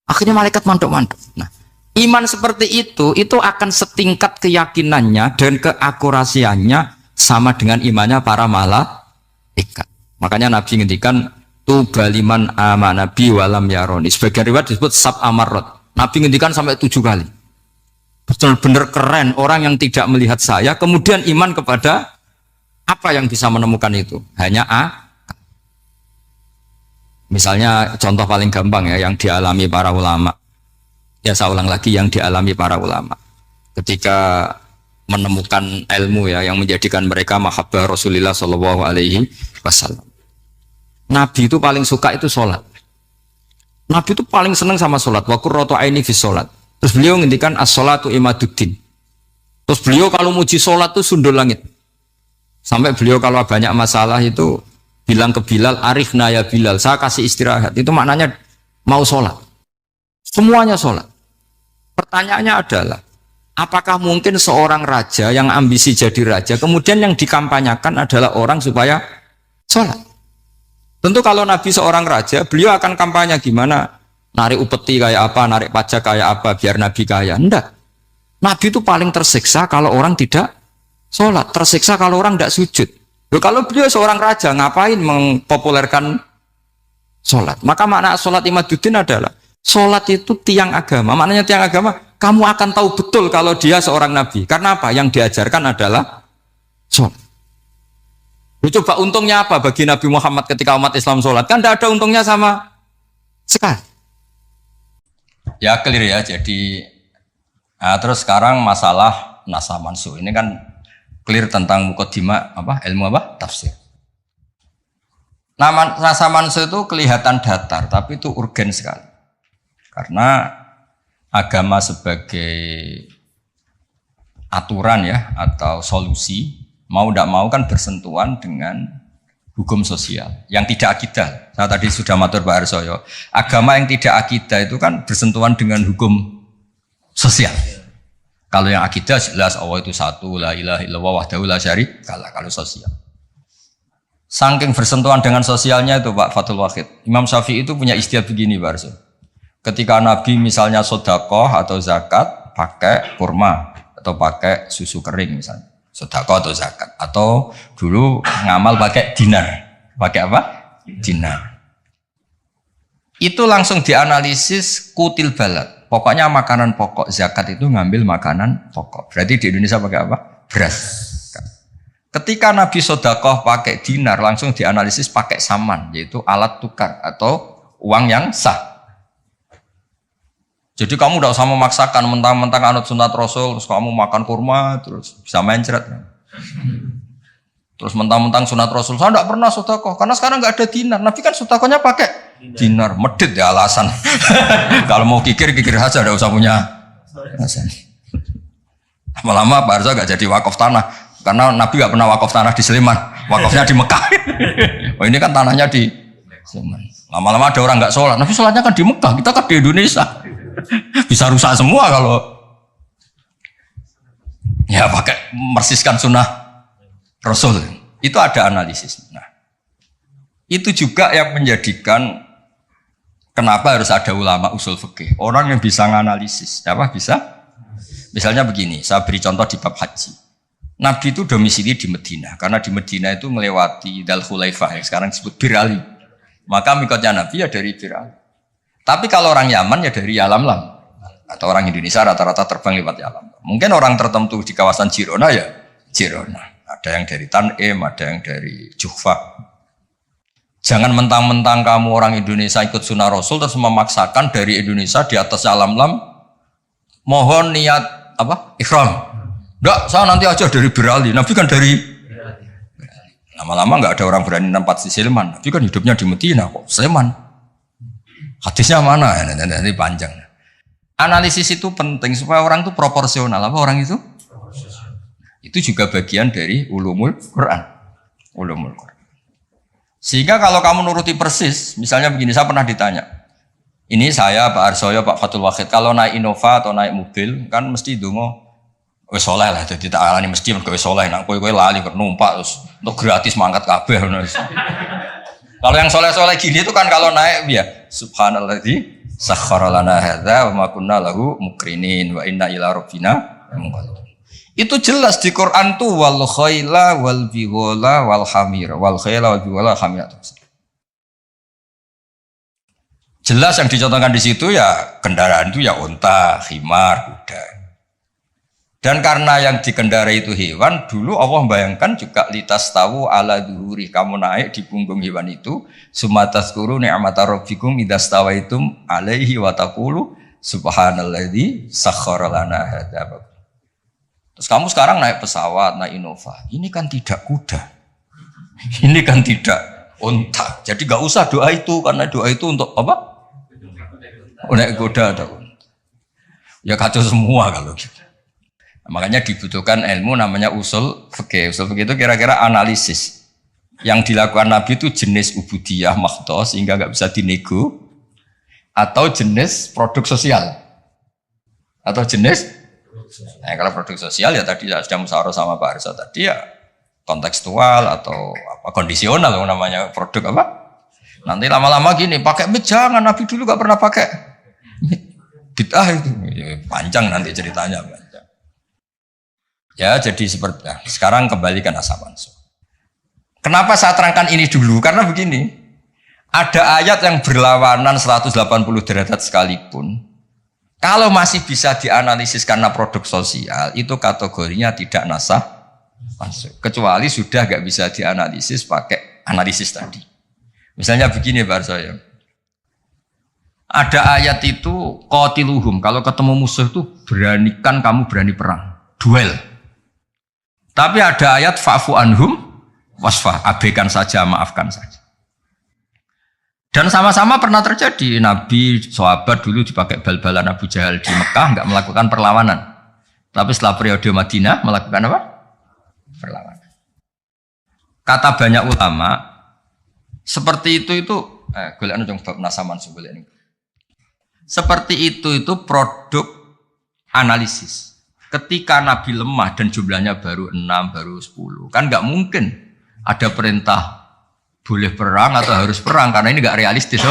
Akhirnya malaikat mantuk-mantuk. Nah, iman seperti itu akan setingkat keyakinannya dan keakurasiannya sama dengan imannya para malaikat. Makanya Nabi ngendikan tubaliman amana bi walam yaroni. Sebagian riwayat disebut sab amarot. Nabi ngendikan sampai 7 kali. Benar-benar keren orang yang tidak melihat saya kemudian iman kepada apa yang bisa menemukan itu? Hanya A. Misalnya contoh paling gampang ya yang dialami para ulama. Ya saya ulang lagi yang dialami para ulama ketika menemukan ilmu ya yang menjadikan mereka mahabbah Rasulullah Shallallahu Alaihi Wasallam. Nabi itu paling suka itu sholat. Nabi itu paling senang sama sholat. Wa qurratu aini fi sholat. Terus beliau ngendikan as-sholatu imaduddin. Terus beliau kalau muji sholat itu sundul langit. Sampai beliau kalau banyak masalah itu bilang ke Bilal, arifna ya Bilal, saya kasih istirahat. Itu maknanya mau sholat. Semuanya sholat. Pertanyaannya adalah, apakah mungkin seorang raja yang ambisi jadi raja, kemudian yang dikampanyakan adalah orang supaya sholat. Tentu kalau Nabi seorang raja, beliau akan kampanye gimana, narik upeti kayak apa, narik pajak kayak apa, biar Nabi kaya. Enggak. Nabi itu paling tersiksa kalau orang tidak sholat, tersiksa kalau orang tidak sujud. Loh, kalau beliau seorang raja, ngapain mempopulerkan sholat? Maka makna sholat Imaduddin adalah sholat itu tiang agama. Maknanya tiang agama, kamu akan tahu betul kalau dia seorang nabi. Karena apa? Yang diajarkan adalah sholat. Coba untungnya apa bagi Nabi Muhammad ketika umat Islam sholat? Kan tidak ada untungnya sama sekali. Ya clear ya. Jadi terus sekarang masalah nasah mansuh. Ini kan clear tentang mukaddimah ilmu tafsir. Nasah mansuh itu kelihatan datar, tapi itu urgen sekali. Karena agama sebagai aturan ya atau solusi mau tidak mau kan bersentuhan dengan hukum sosial yang tidak akidah. Saya tadi sudah matur Pak Arsoyo, agama yang tidak akidah itu kan bersentuhan dengan hukum sosial. Kalau yang akidah jelas Allah itu satu, la ilaha illallah wahdahu la syarikalah. Kalau sosial, saking bersentuhan dengan sosialnya itu Pak Fathul Wahid, Imam Syafi'i itu punya istilah begini Pak Arsoyo. Ketika Nabi misalnya sodakoh atau zakat pakai kurma atau pakai susu kering misalnya, sodakoh atau zakat, atau dulu ngamal pakai dinar, pakai apa? Dinar. Itu langsung dianalisis kutil balad. Pokoknya makanan pokok zakat itu ngambil makanan pokok. Berarti di Indonesia pakai apa? Beras. Ketika Nabi sodakoh pakai dinar, langsung dianalisis pakai saman, yaitu alat tukar atau uang yang sah. Jadi kamu tidak usah memaksakan mentang-mentang anut sunat Rasul, terus kamu makan kurma, terus bisa mencret. Terus mentang-mentang sunat Rasul, saya tidak pernah sedekah, karena sekarang nggak ada dinar. Nabi kan sedekahnya pakai dinar, medit ya alasan. Kalau mau kikir saja, tidak usah punya alasan. Lama-lama Pak Arza nggak jadi wakaf tanah, karena Nabi nggak pernah wakaf tanah di Sleman, wakafnya di Mekah. Oh ini kan tanahnya di Sleman. Lama-lama ada orang nggak sholat, Nabi sholatnya kan di Mekah, kita kan di Indonesia. Bisa rusak semua kalau ya pakai mersiskan sunnah Rasul. Itu ada analisis. Nah, itu juga yang menjadikan kenapa harus ada ulama usul fikih, orang yang bisa menganalisis. Apa bisa? Misalnya begini, saya beri contoh di bab haji. Nabi itu domisili di Madinah, karena di Madinah itu melewati Dzul Khulaifah yang sekarang disebut Bir Ali. Maka mikotnya Nabi ya dari Bir Ali. Tapi kalau orang Yaman ya dari Yalamlam, atau orang Indonesia rata-rata terbang lewat Yalam. Mungkin orang tertentu di kawasan Jirona ya Jirona. Ada yang dari Tanim, ada yang dari Juhfa. Jangan mentang-mentang kamu orang Indonesia ikut sunnah Rasul terus memaksakan dari Indonesia di atas Yalamlam mohon niat ihram. Enggak, saya nanti aja dari Berali. Nabi kan dari lama-lama enggak ada orang berani nampak di Sleman. Nabi kan hidupnya di Madinah kok Sleman. Hadisnya mana? Nanti panjang. Analisis itu penting supaya orang itu proporsional. Apa orang itu? Itu juga bagian dari ulumul Quran. Ulumul Quran. Sehingga kalau kamu nuruti persis, misalnya begini, saya pernah ditanya. Ini saya, Pak Arsoyo, Pak Fathul Wahid, kalau naik Innova atau naik mobil, kan mesti dungo, wes soleh lah, jadi tak alani mesti wes soleh. Nak kowe lali numpak terus untuk gratis mangkat kabeh. Kalau yang soleh-soleh gini itu kan kalau naik ya subhanalladzi sakhkhara lana hadza wa ma kunna lahu muqrinin wa inna ila rabbina munqalibun. Itu jelas di Quran tuh wal khaila wal bighala wal hamir wal khaila wal bighala hamir. Jelas yang dicontohkan di situ ya kendaraan itu ya unta, khimar, kuda. Dan karena yang dikendarai itu hewan, dulu Allah bayangkan juga litas tahu ala duhuri, kamu naik di punggung hewan itu, sumatazkuru ni'mata rabbikum idastawaitum alaihi wa taqulu subhanalladzi sakhkhara lana hadza. Terus kamu sekarang naik pesawat, naik Innova, ini kan tidak kuda, ini kan tidak unta. Jadi gak usah doa itu, karena doa itu untuk apa? Naik kuda atau unta. Ya kacau semua kalau gitu. Makanya dibutuhkan ilmu namanya usul fikih. Usul fikih itu kira-kira analisis. Yang dilakukan Nabi itu jenis ubudiyah makhdoh sehingga nggak bisa dinego, atau jenis produk sosial, atau jenis kalau produk sosial ya tadi sudah musyawarah sama Pak Arsa tadi ya kontekstual atau apa kondisional namanya produk apa? Nanti lama-lama gini, pakai mit jangan, Nabi dulu gak pernah pakai mit. Bid'ah itu. Ya, panjang nanti ceritanya. Panjang. Ya jadi seperti, nah, sekarang kembali ke nasab mansukh. Kenapa saya terangkan ini dulu? Karena begini, ada ayat yang berlawanan 180 derajat sekalipun. Kalau masih bisa dianalisis karena produk sosial, itu kategorinya tidak nasab mansukh. Kecuali sudah gak bisa dianalisis pakai analisis tadi. Misalnya begini Pak Arsoyo. Ada ayat itu qatiluhum, kalau ketemu musuh itu beranikan kamu berani perang, duel. Tapi ada ayat fa'fu anhum wasfah, abaikan saja, maafkan saja. Dan sama-sama pernah terjadi. Nabi, sahabat dulu dipakai bal-balan Abu Jahal di Mekah, nggak melakukan perlawanan. Tapi setelah periode Madinah melakukan apa? Perlawanan. Kata banyak ulama, seperti itu golek anu bab nasaman golek niku. Seperti itu produk analisis. Ketika Nabi lemah dan jumlahnya baru 6, baru 10, kan nggak mungkin ada perintah boleh perang atau harus perang karena ini nggak realistis,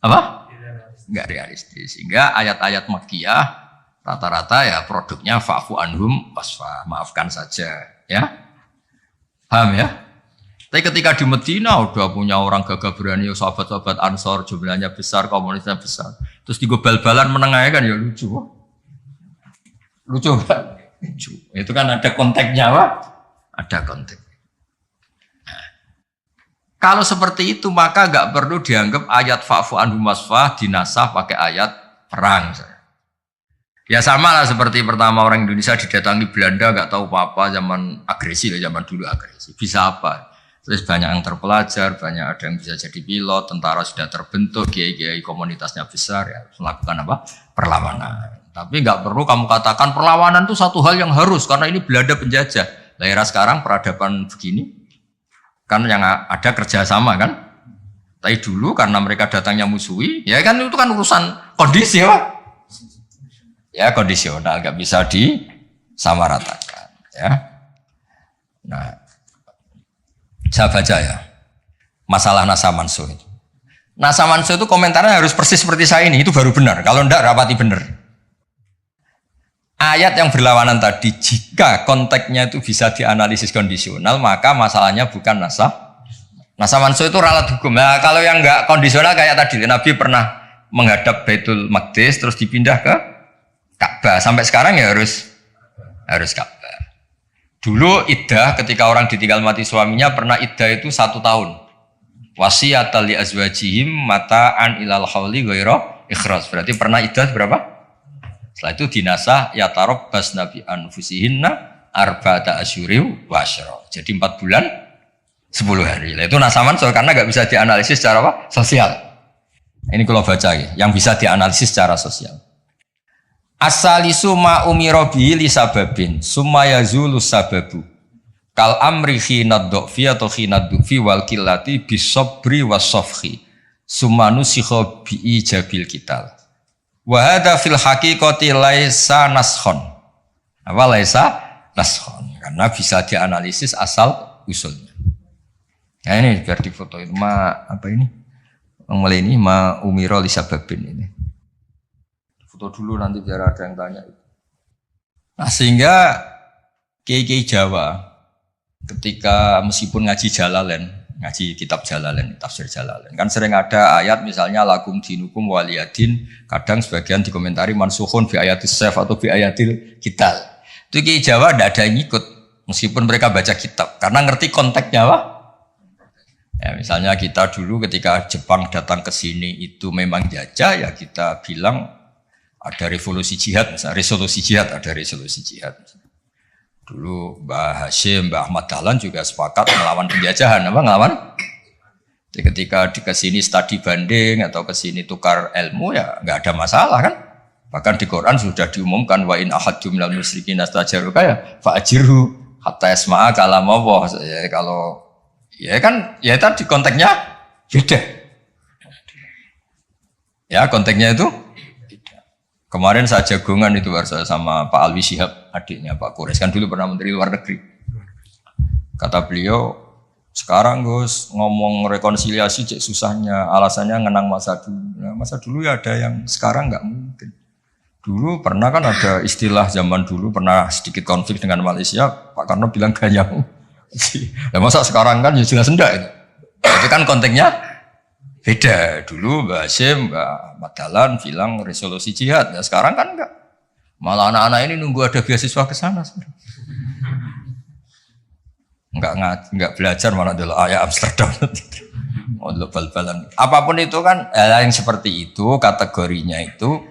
apa? Nggak realistis. Sehingga ayat-ayat Makkiyah rata-rata ya produknya fa'fu anhum wasfa, maafkan saja, ya. Paham ya? Tapi ketika di Medina udah punya orang gagah berani, sahabat-sahabat Ansor jumlahnya besar, komunitasnya besar. Terus digobal-balan menengahnya kan ya lucu. Lucu kan? Lucu. Itu kan ada konteksnya, Pak. Ada konteks. Nah, kalau seperti itu maka nggak perlu dianggap ayat fa'fu anhum wasfah dinasah pakai ayat perang. Ya sama lah seperti pertama orang Indonesia didatangi Belanda nggak tahu apa-apa, zaman agresi lah, zaman dulu agresi. Bisa apa? Terus banyak yang terpelajar, banyak ada yang bisa jadi pilot, tentara sudah terbentuk, kiai-kiai komunitasnya besar, ya melakukan apa? Perlawanan. Tapi nggak perlu kamu katakan perlawanan itu satu hal yang harus, karena ini Belanda penjajah. Daerah sekarang peradaban begini, kan yang ada kerjasama kan? Tapi dulu karena mereka datangnya musuhi, ya kan itu kan urusan kondisi ya, ya kondisional, nggak bisa disamaratakan, ya. Nah. Saya baca ya, masalah nasab mansukh itu. Nasab mansukh itu komentarnya harus persis seperti saya ini, itu baru benar. Kalau enggak, rapati benar. Ayat yang berlawanan tadi, jika konteksnya itu bisa dianalisis kondisional, maka masalahnya bukan nasab. Nasab mansukh itu ralat hukum. Nah, kalau yang enggak kondisional kayak tadi, Nabi pernah menghadap Baitul Maqdis, terus dipindah ke Ka'bah. Sampai sekarang ya harus Ka'bah. Dulu iddah ketika orang ditinggal mati suaminya pernah iddah itu 1 tahun. Wasiyatan li azwajihim mata'an ilal hauli ghaira ikhraj. Berarti pernah iddah berapa? Setelah itu dinasah ya tarabbas nabi anfusihinna arba'ata asyuri wa asyra. Jadi 4 bulan 10 hari. Nah, itu nasab mansukh karena enggak bisa dianalisis secara apa? Sosial. Ini kalau baca ya, yang bisa dianalisis secara sosial. As-salisu ma umira bihi li sababin summa yazulu sababu kal amri khina dhfi atau khina dhufi wal qillati bisabri wasafhi summa nusikha bi ijabil kital wa hadza fil haqiqati laisa naskhon. Apa laisa naskhon? Karena bisa dianalisis asal usulnya. Nah ini biar difoto itu apa ini? Mulai ini ma umira li sababin ini. Dulu nanti biar ada yang tanya. Nah sehingga kiai-kiai Jawa ketika meskipun ngaji Jalalain, ngaji kitab Jalalain, tafsir Jalalain, kan sering ada ayat misalnya lakum dinukum waliyadin, kadang sebagian dikomentari mansukhun bi ayatis saf atau bi ayatil kital. Itu kiai Jawa tidak ada yang ikut meskipun mereka baca kitab karena ngerti konteksnya apa? Ya, misalnya kita dulu ketika Jepang datang ke sini itu memang jajah, ya kita bilang ada revolusi jihad, misalnya resolusi jihad, ada resolusi jihad. Dulu Mbah Hashim, Mbah Ahmad Dahlan juga sepakat melawan penjajahan, apa ngelawan? Jadi ketika di kesini studi banding atau kesini tukar ilmu ya nggak ada masalah kan? Bahkan di Quran sudah diumumkan wa in ahadum minal musyrikin astajaruka ya fa'ajirhu hatta yasma'a kalam Allah. Ya kalau ya kan ya tadi konteksnya beda. Ya konteksnya itu kemarin saya jagongan itu sama Pak Alwi Shihab, adiknya Pak Kures, kan dulu pernah menteri luar negeri. Kata beliau, sekarang Gus ngomong rekonsiliasi cek susahnya, alasannya ngenang masa dulu. Nah, masa dulu ya ada yang sekarang nggak mungkin. Dulu pernah kan ada istilah zaman dulu pernah sedikit konflik dengan Malaysia, Pak Karno bilang ganyang. Nah, masa sekarang kan ya jelas enggak itu. Tapi kan konteksnya beda. Dulu Mbak Hasyim, Mbak Madalan bilang resolusi jihad. Ya sekarang kan enggak. Malah anak-anak ini nunggu ada beasiswa ke sana. Enggak belajar malah dulu ayah Amsterdam. Oh, bal-balan. Apapun itu kan yang seperti itu kategorinya itu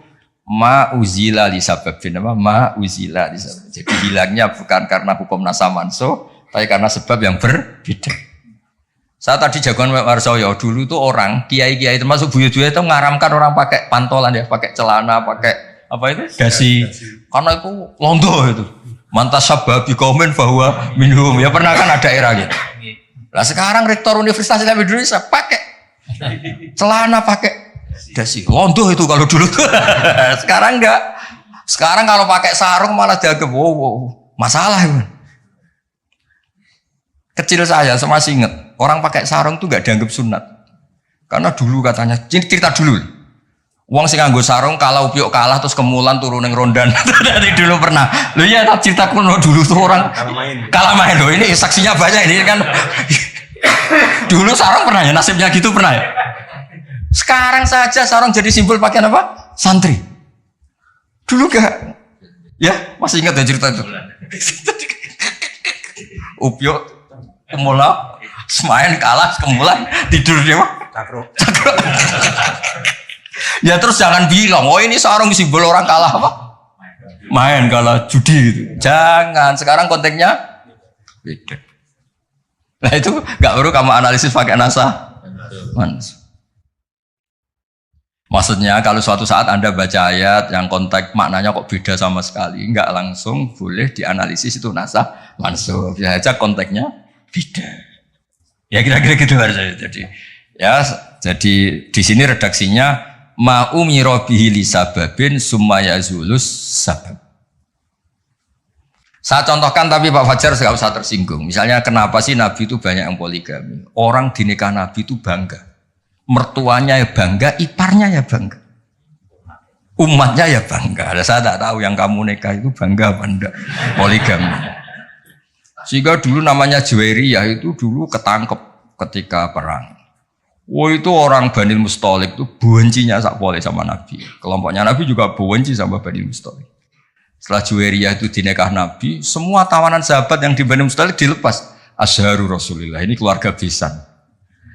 ma'uzila li sababin apa ma'uzila li sababin. Jadi hilangnya bukan karena hukum nasa mansuh, tapi karena sebab yang berbeda. Saya tadi jagoan Pak Warsoyo dulu tuh orang kiai-kiai termasuk buyut-buyut itu ngaramkan orang pakai pantolan ya, pakai celana, pakai apa itu dasi. Karena itu londo itu. Mantas sababi komen bahwa minum ya pernah kan ada era gitu. Lah sekarang rektor Universitas Islam Indonesia pakai celana, pakai dasi. Londo itu kalau dulu tuh. Sekarang enggak. Sekarang kalau pakai sarung malah dianggap wow, masalah itu. Kecil saya masih ingat orang pakai sarung tuh enggak dianggap sunat. Karena dulu katanya cerita dulu. Wong sing nganggo sarung kalau Upyuk kalah terus kemulan turun ning rondan. Dari dulu pernah. Loh iya tak cerita kuno dulu tuh orang kalah main loh. Ini saksinya banyak ini kan. Dulu sarung pernah ya nasibnya gitu pernah ya. Sekarang saja sarung jadi simbol pakaian apa? Santri. Dulu gak? Ya, masih ingat ya cerita itu? Upyuk, kemulan, semain kalah, kemulan, tidur dia mah? Cakro. Ya terus jangan bilang, oh ini sarung simbol orang kalah apa? Main kalah judi gitu. Jangan, sekarang konteksnya beda. Nah itu gak perlu kamu analisis pakai nasa. Maksudnya kalau suatu saat Anda baca ayat yang konteks maknanya kok beda sama sekali, enggak langsung boleh dianalisis itu nasah mansuh. Ya aja konteksnya beda. Ya kira-kira gitu harusnya. Jadi di sini redaksinya ma'umira bihi li sababin summa yazulus sabab. Saya contohkan tapi Pak Fajar enggak usah tersinggung. Misalnya kenapa sih Nabi itu banyak yang poligami? Orang di nikah Nabi itu bangga. Mertuanya ya bangga, iparnya ya bangga, umatnya ya bangga. Saya tak tahu yang kamu nikah itu bangga apa enggak poligami. Sehingga dulu namanya Juwairiyah itu dulu ketangkep ketika perang. Itu orang Banil Mustalik itu bencinya sak boleh sama Nabi. Kelompoknya Nabi juga benci sama Banil Mustalik. Setelah Juwairiyah itu dinikah Nabi, semua tawanan sahabat yang di Banil Mustalik dilepas. Asharu Rasulillah, ini keluarga besan.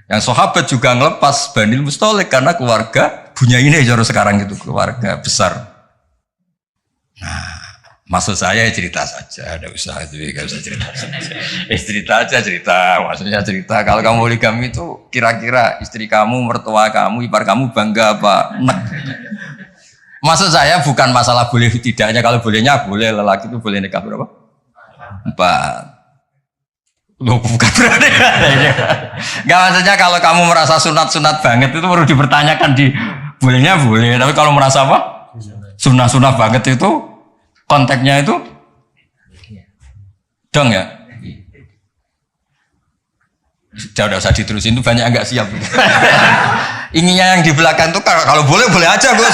Yang sahabat juga ngelepas Banil Mustalik karena keluarga punya ini jauh sekarang itu keluarga besar. Nah, maksud saya cerita saja, ada usaha itu nggak usah cerita. Cerita aja cerita, maksudnya cerita. Kalau kamu poligami itu kira-kira istri kamu, mertua kamu, ipar kamu bangga apa? Nek. Maksud saya bukan masalah boleh tidaknya, kalau bolehnya boleh lelaki itu boleh nikah berapa? 4. Loh bukan berarti nggak maksudnya kalau kamu merasa sunat-sunat banget itu perlu dipertanyakan di bolehnya boleh, tapi kalau merasa apa sunat-sunat banget itu konteksnya itu dong ya udah usah diterusin itu banyak nggak siap. Inginnya yang di belakang tuh kalau boleh boleh aja Gus,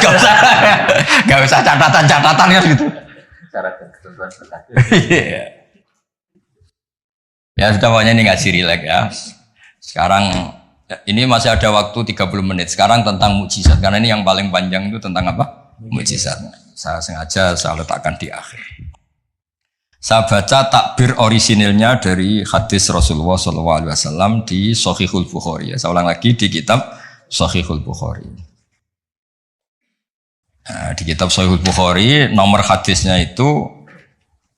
nggak usah catatan ya gitu. Syarat dan ketentuan berlaku. Ya sudah pokoknya ini ngaji rileks ya. Sekarang ini masih ada waktu 30 menit. Sekarang tentang mukjizat karena ini yang paling panjang itu tentang apa? Mukjizat. Saya sengaja saya letakkan di akhir. Saya baca takbir orisinilnya dari hadis Rasulullah SAW di Shahihul Bukhari. Saya ulang lagi di kitab Shahihul Bukhari. Nah, di kitab Shahihul Bukhari nomor hadisnya itu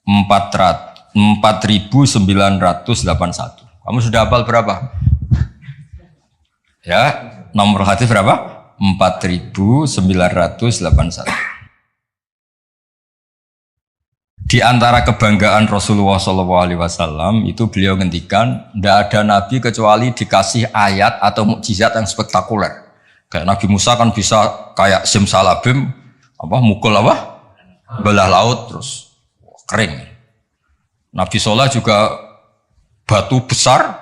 4.981. Kamu sudah hafal berapa? Ya, nomor hadis berapa? 4.981. Di antara kebanggaan Rasulullah SAW itu beliau ngendikan, tidak ada nabi kecuali dikasih ayat atau mukjizat yang spektakuler. Kayak Nabi Musa kan bisa kayak simsalabim, mukul belah laut terus kering. Nabi Soleh juga batu besar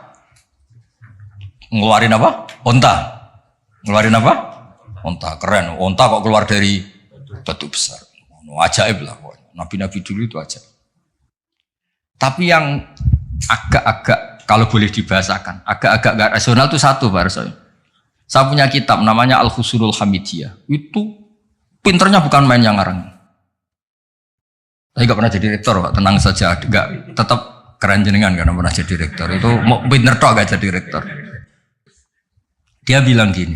ngeluarin apa? Onta. Ngeluarin apa? Onta. Keren. Onta kok keluar dari batu besar. Ajaib lah. Nabi-nabi dulu itu ajaib. Tapi yang agak-agak kalau boleh dibahasakan, agak-agak gak rasional itu satu Pak Arso. Saya punya kitab namanya Al-Khusurul Hamidiyah. Itu pinternya bukan main yang ngarang. Saya gak pernah jadi rektor Pak, tenang saja. Gak, tetap keren jenengan karena pernah jadi rektor. Itu mau pinter tok gak jadi rektor. Dia bilang gini,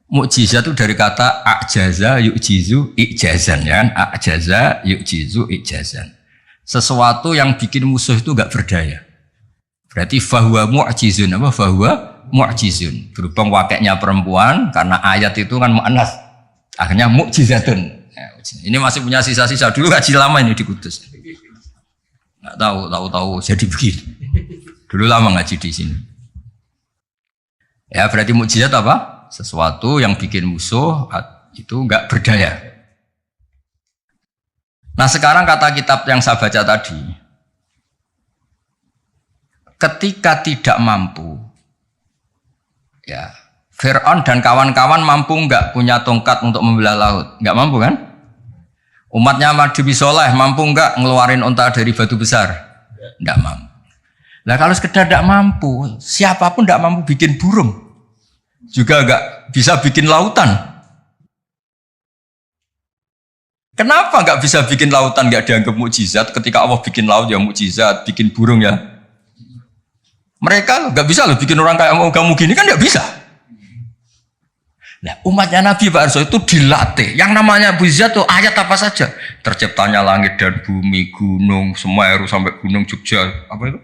mukjizat itu dari kata ajaza yu'jizu ijazan ya kan? Ajaza yu'jizu ijazan. Sesuatu yang bikin musuh itu gak berdaya. Berarti fahuwa mu'jizun apa? Fahuwa mu'jizun. Berhubung wakilnya perempuan karena ayat itu kan mu'annas. Akhirnya mukjizatun. Ya, ini masih punya sisa-sisa dulu ngaji lama ini di Kudus. Nggak tahu jadi begini. Dulu lama ngaji di sini. Ya berarti mukjizat apa? Sesuatu yang bikin musuh itu nggak berdaya. Nah sekarang kata kitab yang saya baca tadi, ketika tidak mampu, ya Fir'aun dan kawan-kawan mampu nggak punya tongkat untuk membelah laut? Nggak mampu kan? Umatnya Nabi Soleh mampu nggak ngeluarin unta dari batu besar? Nggak mampu. Nah kalau sekedar nggak mampu, siapapun nggak mampu bikin burung, juga nggak bisa bikin lautan. Kenapa nggak bisa bikin lautan nggak dianggap mukjizat? Ketika Allah bikin laut ya mukjizat, bikin burung ya. Mereka nggak bisa loh bikin orang kayak kamu gini kan nggak bisa. Nah, umatnya Nabi Pak Arso itu dilatih. Yang namanya mukjizat tuh ayat apa saja. Terciptanya langit dan bumi, gunung, Semeru sampai gunung Jogja, apa itu?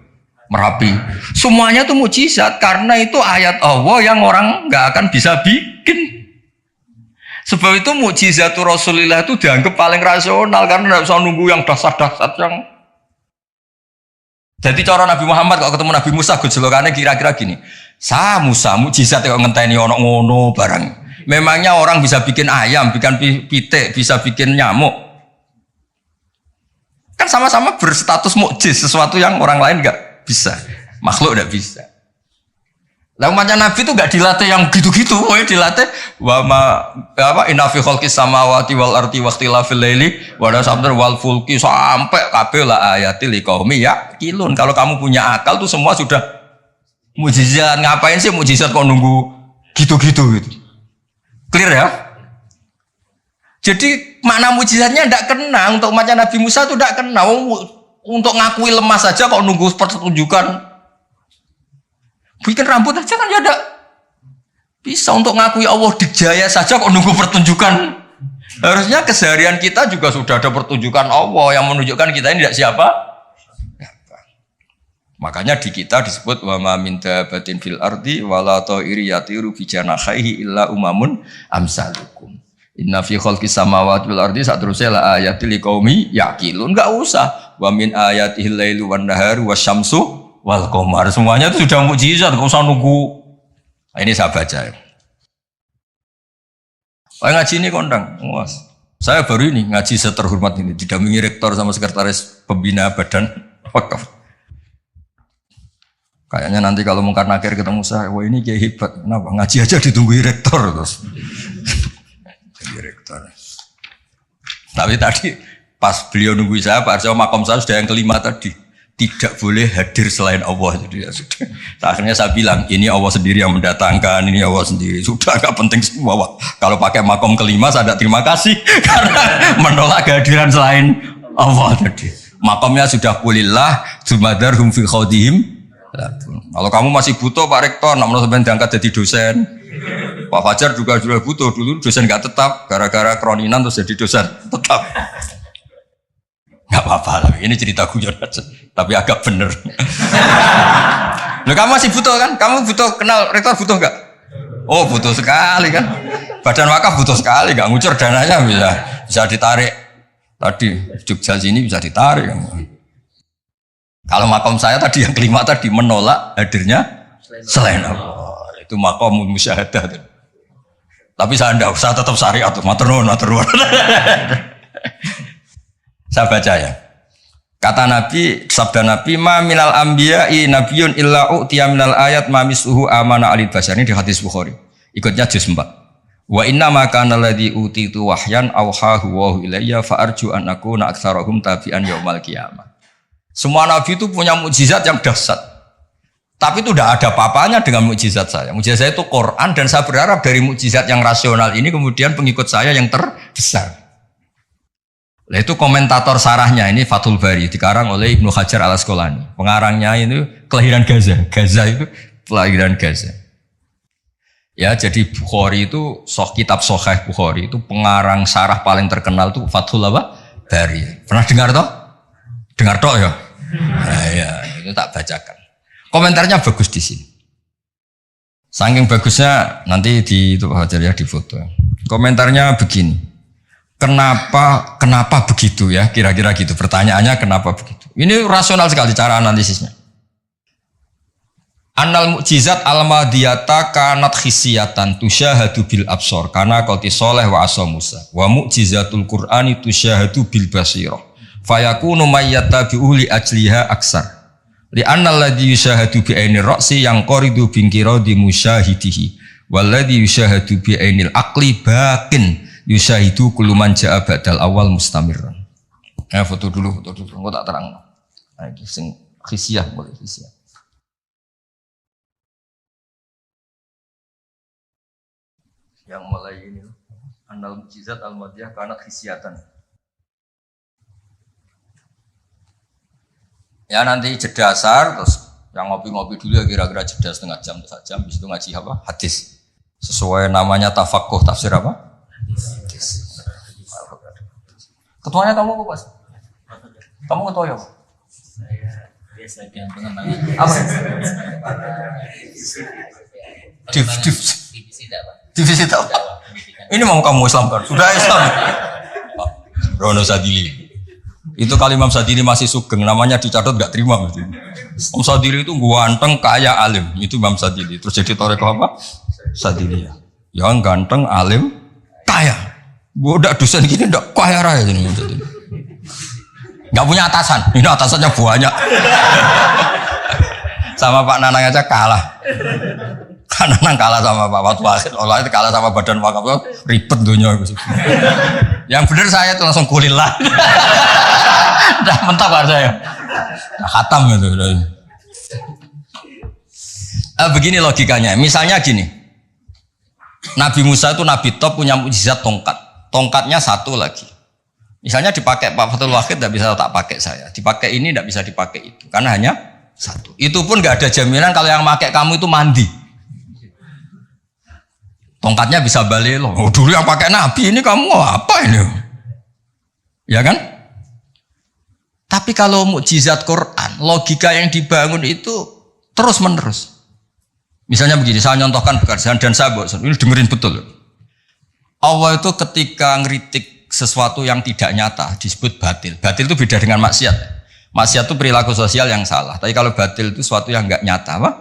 Merapi. Semuanya tuh mukjizat karena itu ayat Allah yang orang nggak akan bisa bikin. Sebab itu mukjizat Rasulullah itu dianggap paling rasional karena tidak usah nunggu yang dasar-dasar yang. Jadi cara Nabi Muhammad kalau ketemu Nabi Musa gejolokannya kira-kira gini. Sa Musa mukjizat kok ngenteni ono ngono barang. Memangnya orang bisa bikin ayam, bikin pitik, bisa bikin nyamuk. Kan sama-sama berstatus mukjiz, sesuatu yang orang lain enggak bisa. Makhluk enggak bisa. Lah umatnya Nabi itu enggak dilatih yang gitu-gitu, dilatih wa ma apa inna fi khalqis samawati wal ardi waqtilafil laili wa sabdar wal fulki sampai kabeh la ayatil liqaumi yaqilun. Kalau kamu punya akal tuh semua sudah mukjizat. Ngapain sih mukjizat kok nunggu gitu-gitu gitu. Clear ya? Jadi makna mukjizatnya tidak kena untuk umatnya Nabi Musa itu tidak kena. Untuk ngakui lemah saja kok nunggu pertunjukan. Bikin rambut aja kan ya ada. Bisa untuk ngakui Allah dijaya saja kok nunggu pertunjukan. Harusnya keseharian kita juga sudah ada pertunjukan Allah yang menunjukkan kita ini tidak siapa. Makanya di kita disebut wa ma min dabatin fil ardi wala ta'iri yatiru bi janahihi illa umamun amsalukum. Inna fi khalqis samawati wal ardi satrusnya la ayatil liqaumi yaqilun. Enggak usah. Wa min ayatihil lailu wan naharu wasyamsu wal qamar. Semuanya itu sudah mukjizat, enggak usah nunggu. Nah, ini saya baca ya. Ngaji ini kondang. Saya baru ini ngaji seterhormat ini didampingi rektor sama sekretaris pembina badan wakaf. Kayaknya nanti kalau mungkar nakir ketemu saya, wah ini kayak hebat. Kenapa? Ngaji aja ditunggu rektor terus. Jadi rektor. Tapi tadi pas beliau nunggu saya, Pak Arso makom saya sudah yang kelima tadi. Tidak boleh hadir selain Allah. Jadi ya sudah. Akhirnya saya bilang, ini Allah sendiri yang mendatangkan, ini Allah sendiri. Sudah agak penting semua. Wah, kalau pakai makom kelima saya tidak terima kasih karena menolak kehadiran selain Allah tadi. Makomnya sudah pulillah, jumadarhum fi khawdihim. Kalau kamu masih butuh Pak Rektor, nak menurut sampean diangkat jadi dosen. Pak Fajar juga sudah butuh, dulu dosen nggak tetap, gara-gara kroninan terus jadi dosen tetap. Nggak apa-apa, tapi ini cerita guyon aja, tapi agak bener. Loh, kamu masih butuh kan? Kamu butuh kenal Rektor butuh nggak? Oh butuh sekali kan? Badan wakaf butuh sekali, nggak ngucur dananya bisa ditarik. Tadi Jogja sini bisa ditarik. Kalau makom saya tadi yang kelima tadi menolak hadirnya selain Allah. Itu makom musyahadah. Tapi saya tidak usah tetap syariat. Matur nuwun. Saya baca ya. Kata Nabi, sabda Nabi, ma minal anbiya'i nabiyyun illa u'tiya minal ayat ma misuhu amana alil basyar. Ini di hadis Bukhari. Ikutnya juz 4. Wa inna ma kana alladhi utitu wahyan awhahu wa ilayya fa arju an akuna aktsarahum tabi'an yaumal qiyamah. Semua nabi itu punya mukjizat yang dahsyat. Tapi itu tidak ada apa-apanya dengan mukjizat saya. Mukjizat saya itu Quran dan saya berharap dari mukjizat yang rasional ini kemudian pengikut saya yang terbesar. Nah, itu komentator sarahnya ini Fathul Bari dikarang oleh Ibnu Hajar al-Asqalani. Pengarangnya itu kelahiran Gaza. Gaza itu kelahiran Gaza. Ya, jadi Bukhari itu kitab Sahih Bukhari itu pengarang sarah paling terkenal itu Fathul Bari. Pernah dengar toh? Dengar toh ya? Nah, ya, itu tak bacakan. Komentarnya bagus di sini. Saking bagusnya nanti di itu Hajar ya di foto. Komentarnya begini. Kenapa begitu ya? Kira-kira gitu. Pertanyaannya kenapa begitu? Ini rasional sekali cara analisisnya. Annal mukjizat al-madiyata kanat khisiyatan tusyahadu bil absor kana qati sholeh wa asa Musa wa mukjizatul Qur'ani tusyahadu bil basirah fayakunu mayyatabi'u li ajliha aksar li annal ladzi yusyahadu bi ainir ra'si yang qaridu bingkiradi musyahidihi wal ladzi yusyahadu bi ainil aqli baqin yusyahidu kullu man ja'a ba'dal awal mustamirran. Foto dulu engko tak terang. Nah iki sing khisiyah boleh khisiyah. Yang mulai ini annal mukjizat al-madiyah kanat khisiyatan. Ya nanti jeda asar terus yang ngopi-ngopi dulu ya kira-kira jeda setengah jam atau 1 jam habis itu ngaji apa? Hadis. Sesuai namanya tafaqquh tafsir apa? Hadis. Ketuanya kamu apa, Mas? Kamu ketua ya? Saya biasa yang pengembangan. Apa? Divisi dakwah. Ini mau kamu Islamkan? Sudah Islam. Rono Sadili. Itu kali Imam Sadili masih sugeng, namanya dicatat gak terima. Imam Sadili itu ganteng, kaya, alim. Itu Imam Sadili. Terus jadi toreko apa? Sadili. Yang ganteng, alim, kaya. Bodak dosen gini ndak kaya raya ini. Gak punya atasan. Ini atasannya banyak. Sama Pak Nanang aja kalah. Nanang kalah sama Pak Fatwa Akhir. Allah itu kalah sama Badan Wakaf. Ribet dunia. Yang benar saya itu langsung kulillah. Udah mentok kan saya. Udah khatam itu. Begini logikanya. Misalnya gini. Nabi Musa itu Nabi top punya mukjizat tongkat. Tongkatnya satu lagi. Misalnya dipakai Pak Fathul Wahid tidak bisa tak pakai saya. Dipakai ini tidak bisa dipakai itu. Karena hanya satu. Itu pun nggak ada jaminan kalau yang pakai kamu itu mandi. Tongkatnya bisa balik loh. Oh, dulu yang pakai Nabi ini kamu apa ini? Ya kan? Tapi kalau mukjizat Quran, logika yang dibangun itu terus menerus. Misalnya begini, saya nyontohkan pekerjaan dan saya ini dengerin betul. Allah itu ketika ngeritik sesuatu yang tidak nyata disebut batil. Batil itu beda dengan maksiat. Maksiat itu perilaku sosial yang salah. Tapi kalau batil itu sesuatu yang nggak nyata, apa?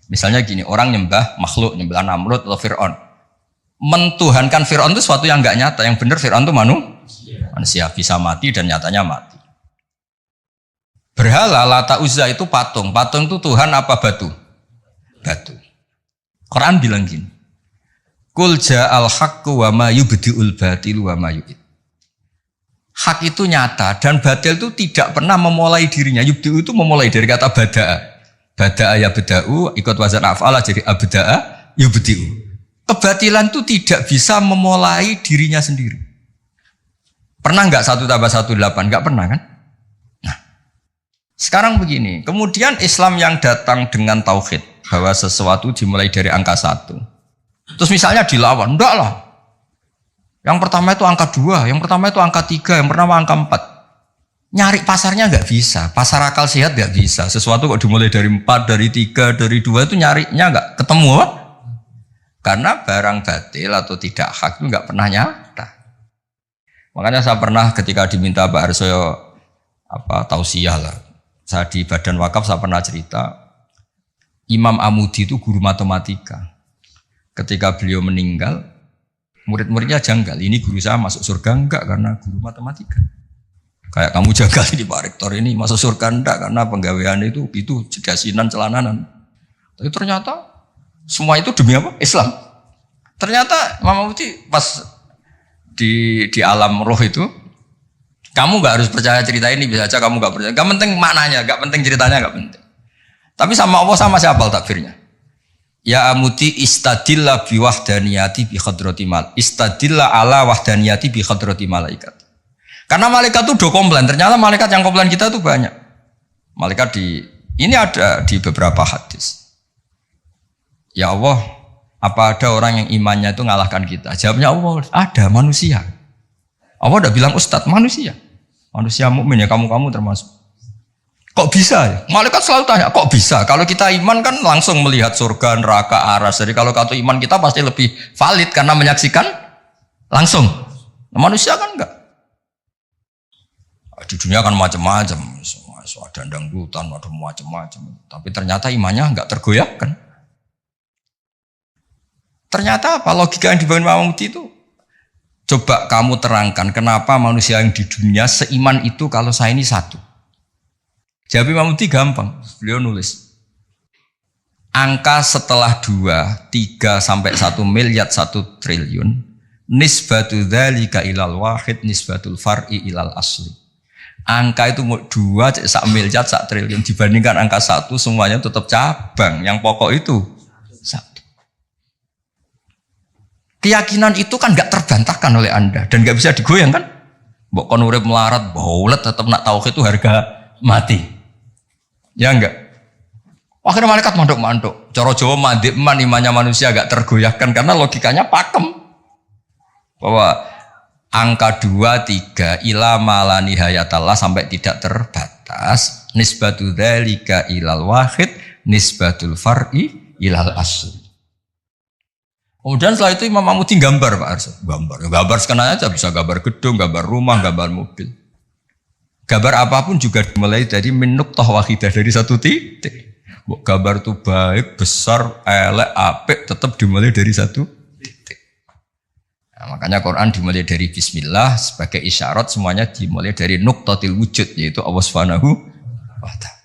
Misalnya gini, orang nyembah makhluk, nyembah Namrud atau Fir'aun. Mentuhankan Fir'aun itu sesuatu yang nggak nyata. Yang benar Fir'aun itu manusia bisa mati dan nyatanya mati. Berhala Lata Uzza itu patung. Patung itu Tuhan apa batu? Batu. Quran bilang gini. Qul ja'al haqqu wa ma yubdi'ul batilu wa ma yu'id. Hak itu nyata dan batil itu tidak pernah memulai dirinya. Yubdi'u itu memulai dari kata bada'a. Bada'a ya beda'u ikut wazan af'ala jadi abda'a yubdi'u. Kebatilan itu tidak bisa memulai dirinya sendiri. Pernah enggak 1 tambah 1 8? Enggak pernah kan? Nah, sekarang begini. Kemudian Islam yang datang dengan tauhid bahwa sesuatu dimulai dari angka 1. Terus misalnya dilawan, enggak lah. Yang pertama itu angka 2, yang pertama itu angka 3, yang pertama angka 4. Nyari pasarnya enggak bisa, pasar akal sehat enggak bisa. Sesuatu kok dimulai dari 4, dari 3, dari 2 itu nyarinya enggak ketemu apa? Karena barang batil atau tidak hak itu enggak pernah nyata. Makanya saya pernah ketika diminta Pak Arsoyo tausiah lah. Saya di Badan Wakaf saya pernah cerita Imam Amudi itu guru matematika. Ketika beliau meninggal, murid-muridnya janggal. Ini guru saya masuk surga enggak karena guru matematika. Kayak kamu jaga ini Pak Rektor ini masuk surga enggak karena penggawean itu jegasinan celananan. Tapi ternyata semua itu demi apa? Islam. Ternyata Mama Muti pas di alam roh itu, kamu nggak harus percaya cerita ini, bisa aja kamu nggak percaya. Gak penting maknanya, gak penting ceritanya, gak penting. Tapi sama Allah sama siapa takbirnya? Ya amuti istadillah bi wahdaniyati bi khadrati mal. Istadillah ala wahdaniyati bi khadrati malaikat. Karena malaikat itu udah komplain. Ternyata malaikat yang komplain kita tuh banyak. Malaikat ini ada di beberapa hadis. Ya Allah, apa ada orang yang imannya itu ngalahkan kita? Jawabnya Allah, ada manusia. Allah udah bilang ustadz, manusia mukmin ya, kamu termasuk. Kok bisa ya? Malaikat selalu tanya, kok bisa? Kalau kita iman kan langsung melihat surga, neraka, aras. Jadi kalau kartu iman kita pasti lebih valid karena menyaksikan langsung. Nah, manusia kan enggak. Di dunia kan macam-macam, ada dangdutan, ada macam-macam. Tapi ternyata imannya enggak tergoyahkan. Ternyata apa? Logika yang dibangun Imam Muti itu, coba kamu terangkan kenapa manusia yang di dunia seiman itu kalau saya ini satu. Jawab Imam Muti gampang, beliau nulis. Angka setelah 2, 3 sampai 1 miliar 1 triliun, nisbatu dzalika ilal wahid nisbatul far'i ilal asli. Angka itu 2, 1 miliar 1 triliun dibandingkan angka 1 semuanya tetap cabang, yang pokok itu 1. Keyakinan itu kan gak terbantahkan oleh Anda dan gak bisa digoyang kan? Mbok kon urip melarat, baulet tetap nak tauhid itu harga mati. Ya enggak. Akhirnya malaikat manduk-manduk. Cara Jawa mandek man imannya manusia gak tergoyahkan karena logikanya pakem. Bahwa angka 2, 3 ila mala nihayatallah sampai tidak terbatas. Nisbatu dzalika ilal wahid nisbatul far'i ilal asli. Kemudian setelah itu Imam Mahmudi gambar Pak Arso. Gambar sekenanya aja, bisa gambar gedung, gambar rumah, gambar mobil. Gambar apapun juga dimulai dari minuk toh wahidah, dari satu titik. Gambar itu baik, besar, elek, apik, tetap dimulai dari satu titik. Nah, makanya Quran dimulai dari Bismillah sebagai isyarat, semuanya dimulai dari nuqtatil wujud, yaitu Allah Subhanahu wa ta'ala.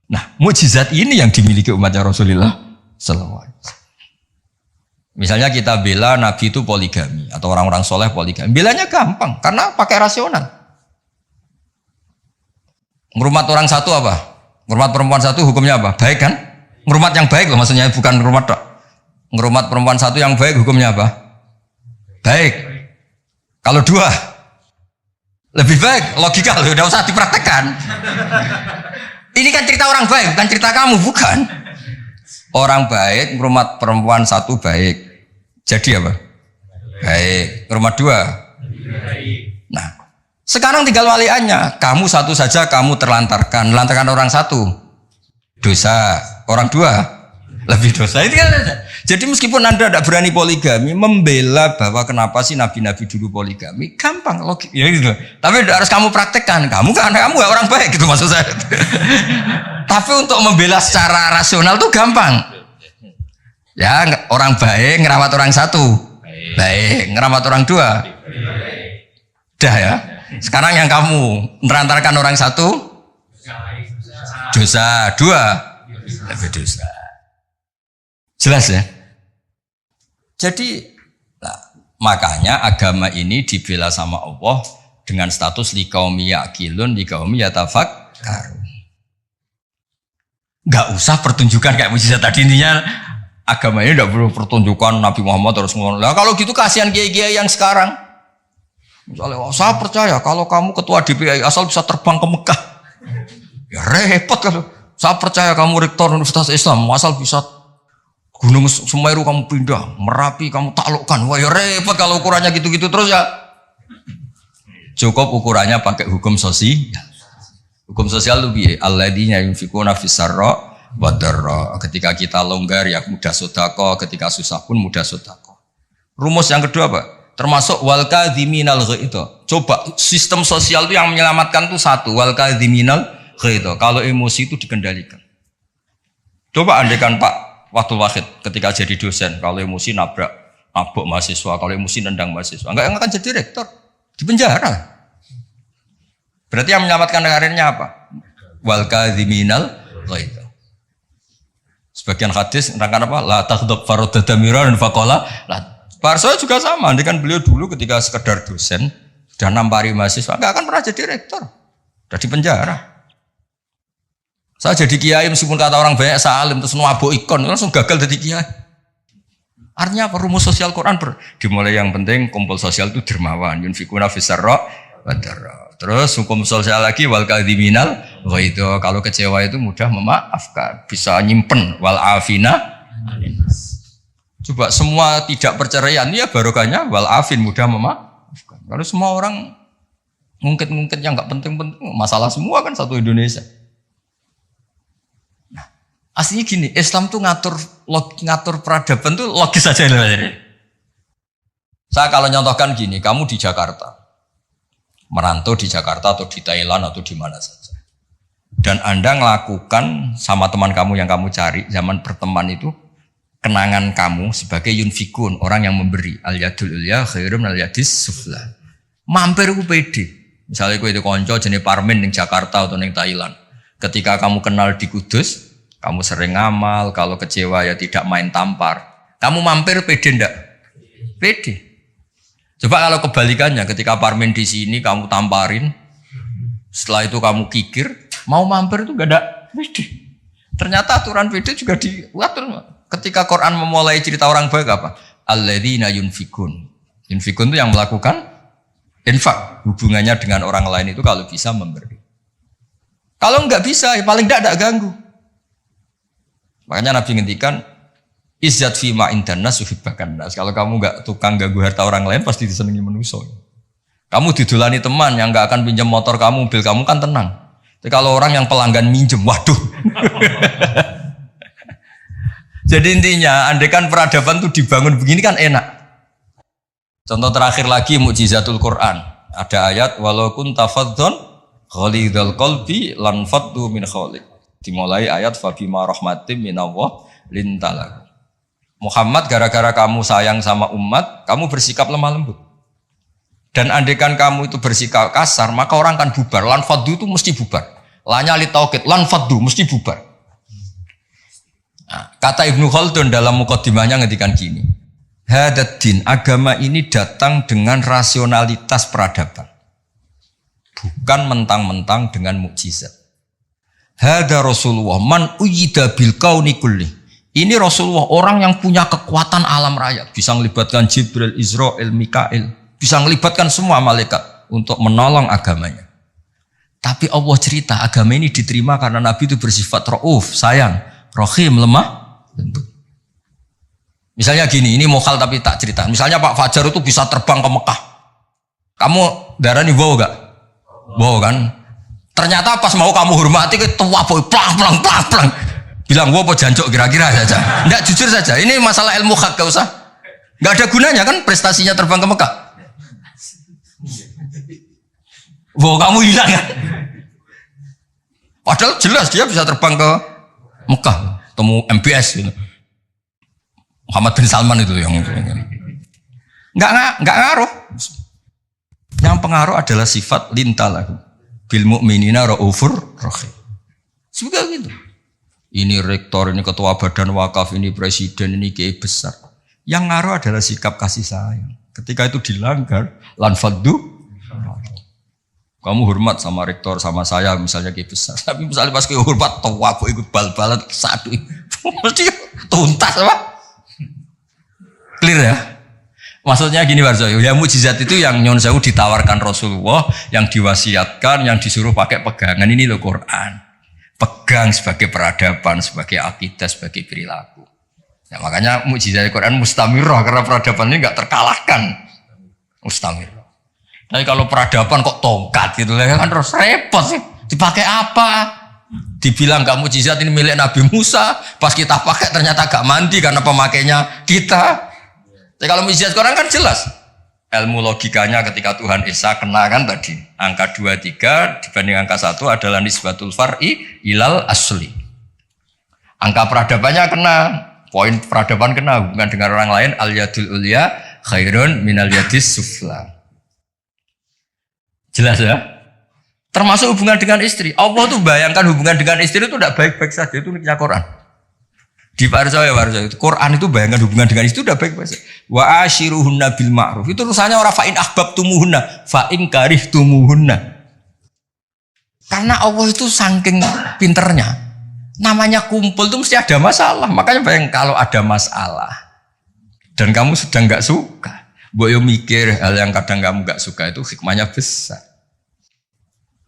Nah, mukjizat ini yang dimiliki umatnya Rasulullah sallallahu alaihi wasallam. Misalnya kita bela Nabi itu poligami atau orang-orang soleh poligami, belanya gampang karena pakai rasional. Ngerumat orang satu apa? Ngerumat perempuan satu hukumnya apa? Baik kan? Ngerumat yang baik loh, maksudnya bukan ngerumat dok. Ngerumat perempuan satu yang baik hukumnya apa? Baik. Kalau 2 lebih baik, logika loh, udah usah dipraktekkan. Ini kan cerita orang baik, bukan cerita kamu, bukan. Orang baik, ngerumat perempuan satu baik. Jadi apa? Baik. Ngerumat 2? Nah, sekarang tinggal waliannya. Kamu satu saja kamu terlantarkan. Melantarkan orang satu dosa. Orang 2 lebih dosa. Itu kan. Jadi meskipun Anda tidak berani poligami, membela bahwa kenapa sih nabi-nabi dulu poligami, gampang logik. Ya gitu. Tapi tidak harus kamu praktekkan. Kamu gak orang baik gitu maksud saya. Tapi untuk membela secara rasional tuh gampang. Ya, orang baik ngerawat orang satu. Baik, ngerawat orang 2. Dah ya. Sekarang yang kamu menerantarkan orang satu dosa, 2 lebih dosa. Jelas ya? Jadi makanya agama ini dibela sama Allah dengan status liqaumi yaqilun liqaumi yatafakkarun. Enggak usah pertunjukan kayak mujizat tadi, intinya agama ini enggak perlu pertunjukan Nabi Muhammad terus ngomong. Lah kalau gitu kasihan kiai-kiai yang sekarang. Misalnya, saya percaya kalau kamu ketua DPI asal bisa terbang ke Mekah. Ya repot kalau. Saya percaya kamu rektor Universitas Islam asal bisa Gunung Semeru kamu pindah, Merapi kamu taklukkan. Wah ya repot kalau ukurannya gitu-gitu terus ya. Cukup ukurannya pakai hukum sosial. Hukum sosial itu piye? Alladzina yunfikuna fis-sarra wa dharra. Ketika kita longgar ya mudah sedekah, ketika susah pun mudah sedekah. Rumus yang kedua apa? Termasuk wal kadhiminal ghaidh. Coba sistem sosial itu yang menyelamatkan itu satu, wal kadhiminal ghaidh. Kalau emosi itu dikendalikan. Coba andaikan Pak Waktu Wahid ketika jadi dosen, kalau emosi nabrak mahasiswa, kalau emosi nendang mahasiswa, enggak akan jadi rektor, di penjara. Berarti yang menyelamatkan karirnya apa? Wal kadhiminal ghaidz. Sebagian hadis nerangkan apa? La taghdab faradada miran faqala la. Pak Arso juga sama, ini kan beliau dulu ketika sekedar dosen sudah nampari mahasiswa, enggak akan pernah jadi rektor. Sudah di penjara. Saya jadi kiai meskipun kata orang banyak salim terus nuabuk ikon langsung gagal jadi kiai. Artinya apa? Rumus sosial Quran dimulai yang penting kumpul sosial itu dermawan, yunfikuna fisarra wa darra. Terus hukum sosial lagi wal kadhiminal ghaidz. Kalau kecewa itu mudah memaafkan, bisa nyimpen wal afina. Coba semua tidak perceraian ya barokahnya wal afin mudah memaafkan. Kalau semua orang ngungkit-ngungkit yang enggak penting-penting, masalah semua kan satu Indonesia. Nah, aslinya gini, Islam tuh ngatur peradaban tuh logis aja. Saya kalau nyontohkan gini, kamu di Jakarta. Merantau di Jakarta atau di Thailand atau di mana saja. Dan Anda melakukan sama teman kamu yang kamu cari zaman berteman itu kenangan kamu sebagai yunfikun, orang yang memberi. Al-yadul ulya khairum al-yadis sufla. Mampir ku pede. Misalnya ku itu konco jenis Parmin di Jakarta atau di Thailand. Ketika kamu kenal di Kudus, kamu sering ngamal, kalau kecewa ya tidak main tampar. Kamu mampir pede ndak? Pede. Coba kalau kebalikannya, ketika Parmin di sini kamu tamparin, setelah itu kamu kikir, mau mampir itu gak ada pede. Ternyata aturan pede juga diatur. Ketika Quran memulai cerita orang baik apa? Alladzina yunfikun. Yunfikun itu yang melakukan infak. Hubungannya dengan orang lain itu kalau bisa memberi. Kalau enggak bisa, ya paling tidak ganggu. Makanya Nabi ngendikan, izzat fima indanas yuhibbakan nas. Kalau kamu enggak tukang ganggu harta orang lain pasti disenangi manusia. Kamu didulani teman yang enggak akan pinjam motor kamu, mobil kamu kan tenang. Tapi kalau orang yang pelanggan minjem, waduh. Jadi intinya, andaikan peradaban itu dibangun begini kan enak. Contoh terakhir lagi mukjizatul Quran. Ada ayat walau kunta fadhdhan ghalidhal qalbi lan faddu min khawlik. Dimulai ayat fabima rahmatim minallah lintalak. Muhammad gara-gara kamu sayang sama umat, kamu bersikap lemah lembut. Dan andaikan kamu itu bersikap kasar, maka orang akan bubar. Lan faddu itu mesti bubar. Lanya li tauqid, lan faddu mesti bubar. Nah, kata Ibnu Khaldun dalam muqaddimahnya ngedikan gini. Hadaddin, agama ini datang dengan rasionalitas peradaban. Bukan mentang-mentang dengan mukjizat. Hada Rasulullah man uyyida bil kauni kulli. Ini Rasulullah orang yang punya kekuatan alam raya, bisa melibatkan Jibril, Israel, Mikail, bisa melibatkan semua malaikat untuk menolong agamanya. Tapi Allah cerita agama ini diterima karena Nabi itu bersifat rauf, sayang, rahim, lemah lembut. Misalnya gini, ini mokal tapi tak cerita. Misalnya Pak Fajar itu bisa terbang ke Mekah. Kamu darah nih wow gak? Wow kan? Ternyata pas mau kamu hormati ke tua boy plang. Bilang wow apa jancok kira-kira saja. Enggak, jujur saja. Ini masalah ilmu hak, gak usah. Enggak ada gunanya kan prestasinya terbang ke Mekah. Wow kamu hilang kan? Padahal jelas dia bisa terbang ke Mekah, temu MBS gitu. Muhammad bin Salman itu yang enggak ngaruh. Yang pengaruh adalah sifat lintalahu bil mu'minina raufur rahim. Juga gitu. Ini rektor, ini ketua badan wakaf, ini presiden, ini kiai besar. Yang ngaruh adalah sikap kasih sayang. Ketika itu dilanggar, lan faddu. Kamu hormat sama rektor, sama saya, misalnya kiai besar. Tapi misalnya pas kiai hormat, tua aku ikut bal-balan satu, mesti tuntas apa? Clear ya? Maksudnya gini Warzoyo, ya mukjizat itu yang nyon sewu ditawarkan Rasulullah, yang diwasiatkan, yang disuruh pakai pegangan ini loh Quran. Pegang sebagai peradaban, sebagai akidah, sebagai perilaku. Ya, makanya mukjizat Quran mustamirah karena peradaban ini enggak terkalahkan. Mustamirah. Tapi kalau peradaban kok tongkat gitu kan terus repot sih. Dipakai apa? Dibilang enggak mukjizat ini milik Nabi Musa, pas kita pakai ternyata enggak mandi karena pemakainya kita. Tapi kalau mukjizat Quran kan jelas. Ilmu logikanya ketika Tuhan Esa kena kan tadi. Angka 23 dibanding angka 1 adalah nisbatul far'i ilal asli. Angka peradabannya kena. Poin peradaban kena hubungan dengan orang lain. Al-yadul ulya khairun minal yadis sufla. Jelas ya? Termasuk hubungan dengan istri. Allah tuh bayangkan hubungan dengan istri itu tidak baik-baik saja. Itu niknya Quran. Di Warsa itu Quran itu bayangkan hubungan dengan istri itu tidak baik-baik saja. Wa ashiruhunna bil ma'ruf. Itu urusannya orang fa'in ahbabtumuhunna, fa'in karihtumuhunna. Karena Allah itu saking pinternya. Namanya kumpul itu mesti ada masalah. Makanya bayang kalau ada masalah dan kamu sedang nggak suka, boyo mikir hal yang kadang kamu nggak suka itu hikmahnya besar.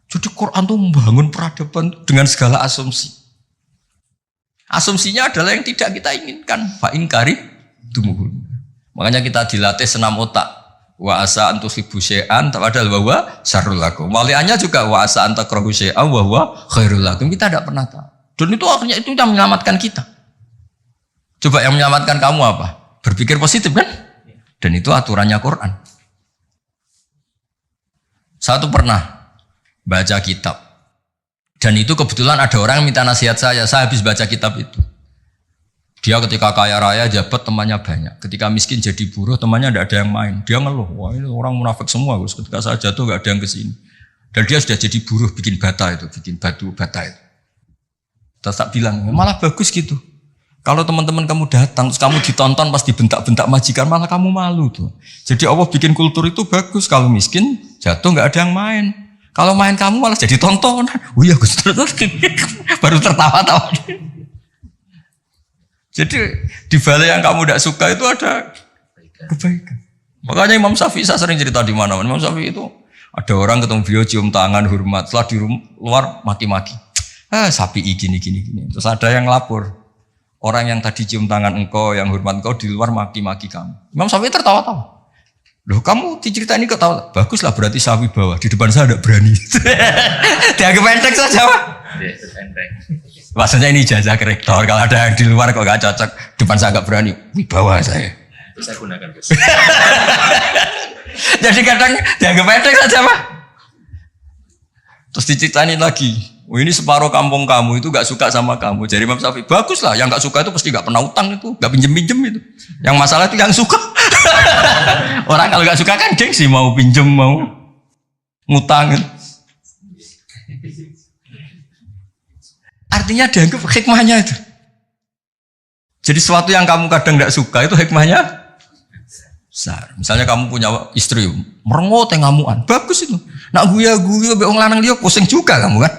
Jadi Quran itu membangun peradaban dengan segala asumsi. Asumsinya adalah yang tidak kita inginkan. Fa'in kari tumuhun. Makanya kita dilatih senam otak. Wa asa antuhibbu syai'an padahal bahwa syarrul lakum. Waliannya juga wa asa antakrahu syai'an wa huwa khairul lakum. Kita tidak pernah tahu. Dan itu akhirnya itu yang menyelamatkan kita. Coba yang menyelamatkan kamu apa? Berpikir positif kan? Dan itu aturannya Quran. Satu pernah baca kitab. Dan itu kebetulan ada orang yang minta nasihat saya habis baca kitab itu. Dia ketika kaya raya jabat temannya banyak. Ketika miskin jadi buruh temannya tidak ada yang main. Dia ngeluh, wah ini orang munafik semua. Ketika saya jatuh gak ada yang kesini. Dan dia sudah jadi buruh bikin bata itu, bikin batu bata itu. Terus tak bilang, malah bagus gitu. Kalau teman-teman kamu datang, terus kamu ditonton pas dibentak-bentak majikan, malah kamu malu tuh. Jadi Allah bikin kultur itu bagus. Kalau miskin jatuh gak ada yang main. Kalau main kamu malah jadi tontonan. Oh iya Gus, baru tertawa-tawa. Jadi di balik yang kamu tidak suka itu ada kebaikan. Makanya Imam Syafi'i saya sering cerita di mana-mana. Imam Syafi'i itu ada orang ketemu beliau cium tangan hormat, setelah di luar maki-maki. Sapi gini. Terus ada yang lapor. Orang yang tadi cium tangan engkau, yang hormat engkau di luar maki-maki kamu. Imam Syafi'i tertawa-tawa. Loh kamu diceritain ini ketawa, baguslah berarti sawi bawah, di depan saya ada berani. Dianggap enteng saja Pak. Maksudnya ini ijazah ke rektor, kalau ada yang di luar kok gak cocok, depan saya gak berani, wibawa saya. Itu saya gunakan Gus. Jadi kadang dianggap enteng saja Pak. Terus diceritain lagi, oh ini separuh kampung kamu itu gak suka sama kamu. Jadi Imam Syafi'i, baguslah, yang gak suka itu pasti gak pernah utang itu, gak pinjem-pinjem itu. Yang masalah itu yang suka. Orang kalau gak suka kan gengsi mau pinjem, mau ngutang. Artinya dianggap hikmahnya itu. Jadi sesuatu yang kamu kadang gak suka itu hikmahnya besar. Misalnya kamu punya istri merengut ngamuan, bagus itu. Nak guya-guya be wong lanang liya pusing juga kamu kan.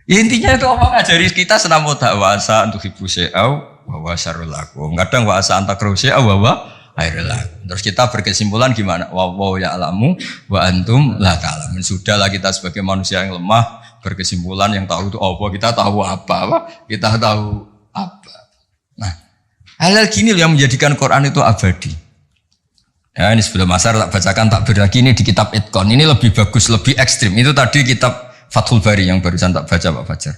Ya, intinya itu apa ngajari kita senam wasa untuk ibu syai'au wa syarrul lakum. Kadang wa asa antakrahu syai'au wa khairul lakum. Terus kita berkesimpulan gimana? Wa ya'lamu wa antum la ta'lamun. Sudahlah kita sebagai manusia yang lemah berkesimpulan yang tahu itu apa, kita tahu apa? Kita tahu apa. Nah, hal-hal gini yang menjadikan Quran itu abadi. Ya, ini sebelum asar tak bacakan tak berlagi ini di kitab Itqan. Ini lebih bagus, lebih ekstrim. Itu tadi kitab Fathul Bari yang barusan tak baca Pak Fajar.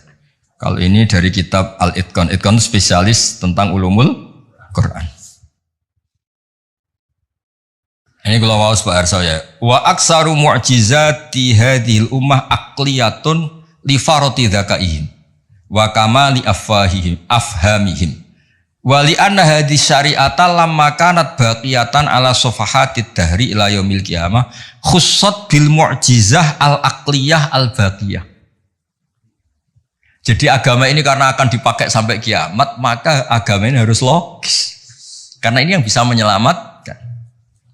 Kalau ini dari kitab Al-Itqan. Itqan itu spesialis tentang ulumul Quran. Ini kalau mau Pak Arso ya. Wa aksaru mu'jizati hadhil ummah aqliyatun li farati dzakaihim wa kamali afhamihim. Wa li anna hadhihi syari'ata lamma kanat baqiyatan ala safahatid dahri ila yaumil qiyamah khussat bil mu'jizah al-aqliyah al-baqiyah. Jadi agama ini karena akan dipakai sampai kiamat, maka agama ini harus logis. Karena ini yang bisa menyelamatkan.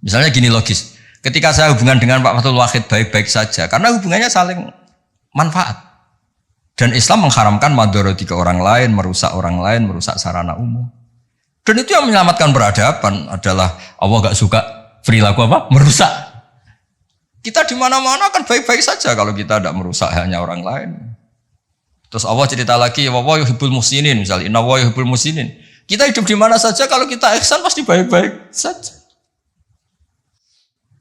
Misalnya gini logis. Ketika saya hubungan dengan Pak Fathul Wahid baik-baik saja, karena hubungannya saling manfaat. Dan Islam mengharamkan madharati ke orang lain, merusak orang lain, merusak sarana umum. Dan itu yang menyelamatkan peradaban adalah Allah gak suka perilaku apa? Merusak. Kita di mana-mana kan baik-baik saja kalau kita tidak merusak hanya orang lain. Terus Allah cerita lagi, wa yuhibbul muhsinin, misalnya inna wa yuhibbul muhsinin. Kita hidup di mana saja kalau kita ihsan pasti baik-baik saja.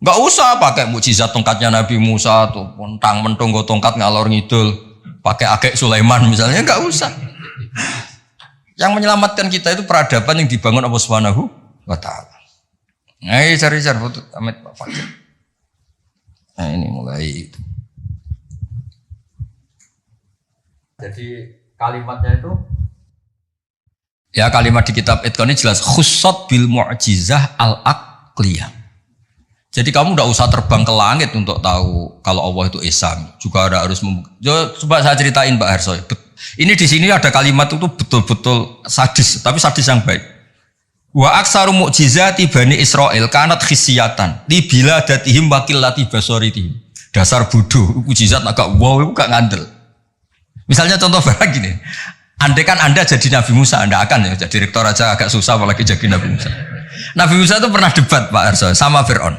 Gak usah pakai mukjizat tongkatnya Nabi Musa tuh, mentang mentung go tongkat ngalor ngidul, pakai akek Sulaiman misalnya, gak usah. Yang menyelamatkan kita itu peradaban yang dibangun Allah Subhanahu wa taala. Nah, cari-cari foto Amit Pak Fakir. Nah, ini mulai itu. Jadi kalimatnya itu ya kalimat di kitab Itqan ini jelas khussat bil mu'jizah al-aqliyah. Jadi kamu tidak usah terbang ke langit untuk tahu kalau Allah itu esa. Juga ada harus coba saya ceritain Pak Harso. Ini di sini ada kalimat itu betul-betul sadis, tapi sadis yang baik. Wa aksaru mu'jizati Bani Israel kanat khisyatan li biladatihim wa qillati basaritihim. Dasar bodoh, mukjizat agak wow, itu gak ngandel. Misalnya contoh barang gini. Andai kan Anda jadi Nabi Musa, Anda akan ya jadi rektor aja agak susah apalagi jadi Nabi Musa. Nabi Musa itu pernah debat Pak Harso sama Fir'aun.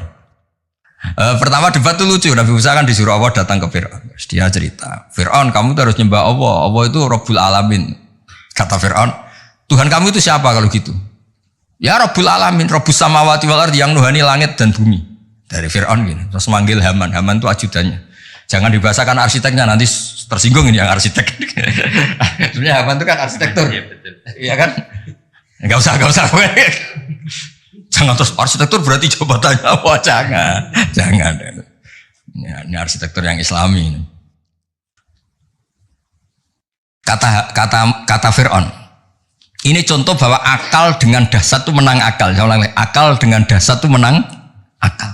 Pertama debat itu lucu, Nabi Musa kan disuruh Allah datang ke Fir'aun. Dia cerita, Fir'aun kamu tuh harus nyembah Allah, Allah itu Rabbul Alamin. Kata Fir'aun, Tuhan kamu itu siapa kalau gitu? Ya Rabbul Alamin, Rabbus Samawati wal Ardi, yang nuhani langit dan bumi. Dari Fir'aun gini, terus manggil Haman, Haman itu ajudannya. Jangan dibahasakan arsiteknya, nanti tersinggung ini yang arsitek. Sebenarnya Haman itu kan arsitektur. Iya kan? Enggak usah. Jangan terus arsitektur berarti jabatannya apa? Jangan. Ini arsitektur yang Islami. Kata Fir'aun. Ini contoh bahwa akal dengan dasar itu menang akal. Akal dengan dasar itu menang akal.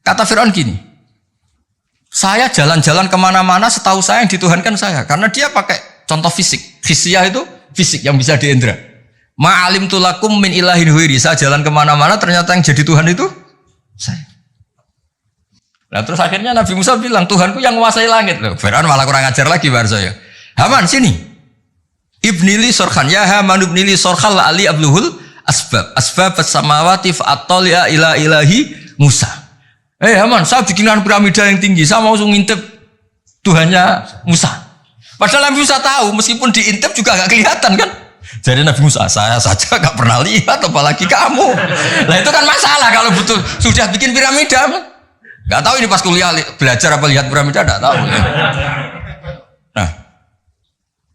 Kata Fir'aun gini, saya jalan-jalan kemana-mana setahu saya yang dituhankan saya. Karena dia pakai contoh fisik. Khisyah itu fisik yang bisa diindra. Ma'alim tulakum min ilahin huiri. Saya jalan kemana-mana ternyata yang jadi Tuhan itu saya. Nah terus akhirnya Nabi Musa bilang, Tuhanku yang menguasai langit. Loh, Fir'aun malah kurang ajar lagi bar saya. Haman sini. Ibnili sorkhan. Ya Haman ibnili sorkhan la'ali abluhul asbab as-samawati fa'attali'a ila ilahi Musa. Haman, saya bikinkan piramida yang tinggi. Saya mau ngintip Tuhannya Musa. Padahal Nabi Musa tahu, meskipun diintip juga gak kelihatan kan. Jadi Nabi Musa, saya saja gak pernah lihat, apalagi kamu. Nah itu kan masalah kalau betul sudah bikin piramida. Gak tahu ini pas kuliah belajar apa lihat piramida, gak tahu. Nah,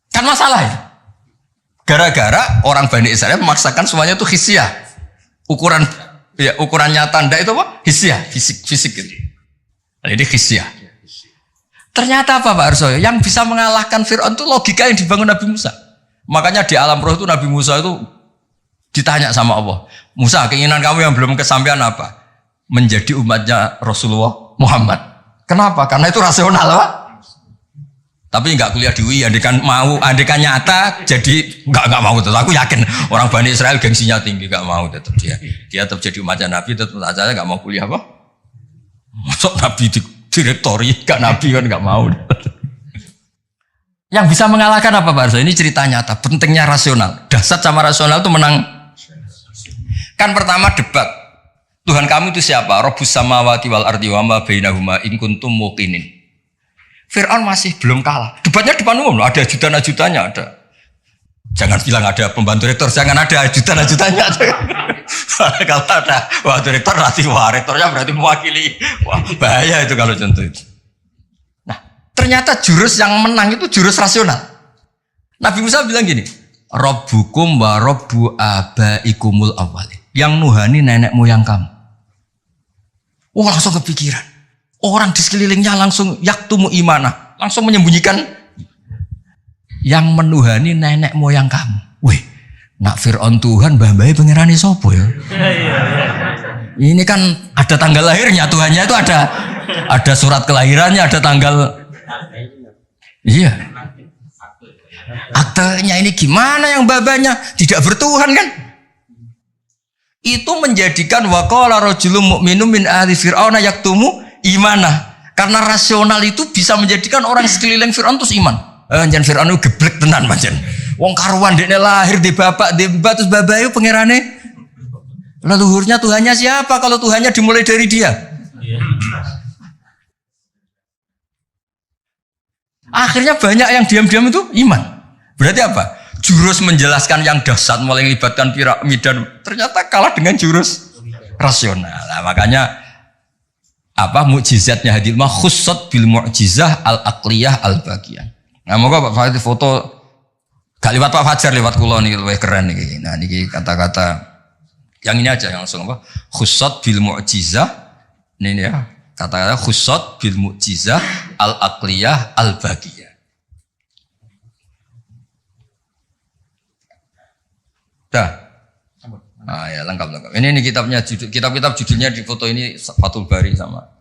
kan masalah ya. Gara-gara orang Bani Israel memaksakan semuanya itu khisyah. Ukuran nyata ndak itu apa? Khisyah, fisik gitu. Nah, ini khisyah. Ternyata apa Pak Arsoyo? Yang bisa mengalahkan Fir'aun itu logika yang dibangun Nabi Musa. Makanya di alam roh itu Nabi Musa itu ditanya sama Allah, Musa keinginan kamu yang belum kesampaian apa? Menjadi umatnya Rasulullah Muhammad. Kenapa? Karena itu rasional Pak. Tapi nggak kuliah di UI, andekan nyata, jadi nggak mau tetap. Aku yakin orang Bani Israel gengsinya tinggi, nggak mau tetap dia tetap jadi umatnya Nabi, tetap aja nggak mau kuliah apa? Masuk Nabi direktori, nggak Nabi kan nggak mau. Yang bisa mengalahkan apa Pak Arso? Ini cerita nyata, pentingnya rasional. Dasar sama rasional itu menang. Kan pertama debat, Tuhan kamu itu siapa? Rabbus samawati wal ardi wa ma bainahuma in kuntum muqinin. Fir'aun masih belum kalah. Debatnya depan umum, ada ajudan-ajudannya ada. Jangan bilang ada pembantu rektor, jangan ada ajudan-ajudannya. Kalau ada wah direktor nanti wah rektornya berarti mewakili. Wah bahaya itu kalau contoh itu. Nah ternyata jurus yang menang itu jurus rasional. Nabi Musa bilang gini, Rabbukum wa Rabbu abaikumul awwalin. Yang nuhani nenek moyang kamu. Wah langsung kepikiran. Orang di sekelilingnya langsung yaktumu imanah, langsung menyembunyikan yang menuhani nenek moyang kamu. Wih, nak Fir'aun Tuhan, mbah-mbahnya pengerani sopo ya. Ini kan ada tanggal lahirnya, Tuhannya itu ada surat kelahirannya, ada tanggal. Iya. Aktenya ini gimana yang babanya tidak bertuhan kan? Itu menjadikan waqala rajulun mu'minun min ahli fir'auna yaktumu imanah, karena rasional itu bisa menjadikan orang sekeliling Fir'aun terus iman. Jangan Fir'aun itu geblek tenan macam. Wong karuan dekne lahir di bapak di mbak terus babayu pangerane. Leluhurnya Tuhannya siapa kalau Tuhannya dimulai dari dia? Akhirnya banyak yang diam-diam itu iman. Berarti apa? Jurus menjelaskan yang dahsyat mulai melibatkan piramida ternyata kalah dengan jurus rasional. Nah, makanya apa mukjizatnya hadil mah khussat bil mu'jizah al aqliyah al bagiyah. Nah moga Pak Farid foto gak lewat Pak Fajar, lewat kula niki luwih keren niki. Nah niki kata-kata yang ini aja yang langsung apa khussat bil mu'jizah ini ya kata-kata khussat bil mu'jizah al aqliyah al bagiyah. Dah Ah ya lengkap. Ini kitabnya kitab-kitab judulnya di foto ini Fathul Bari sama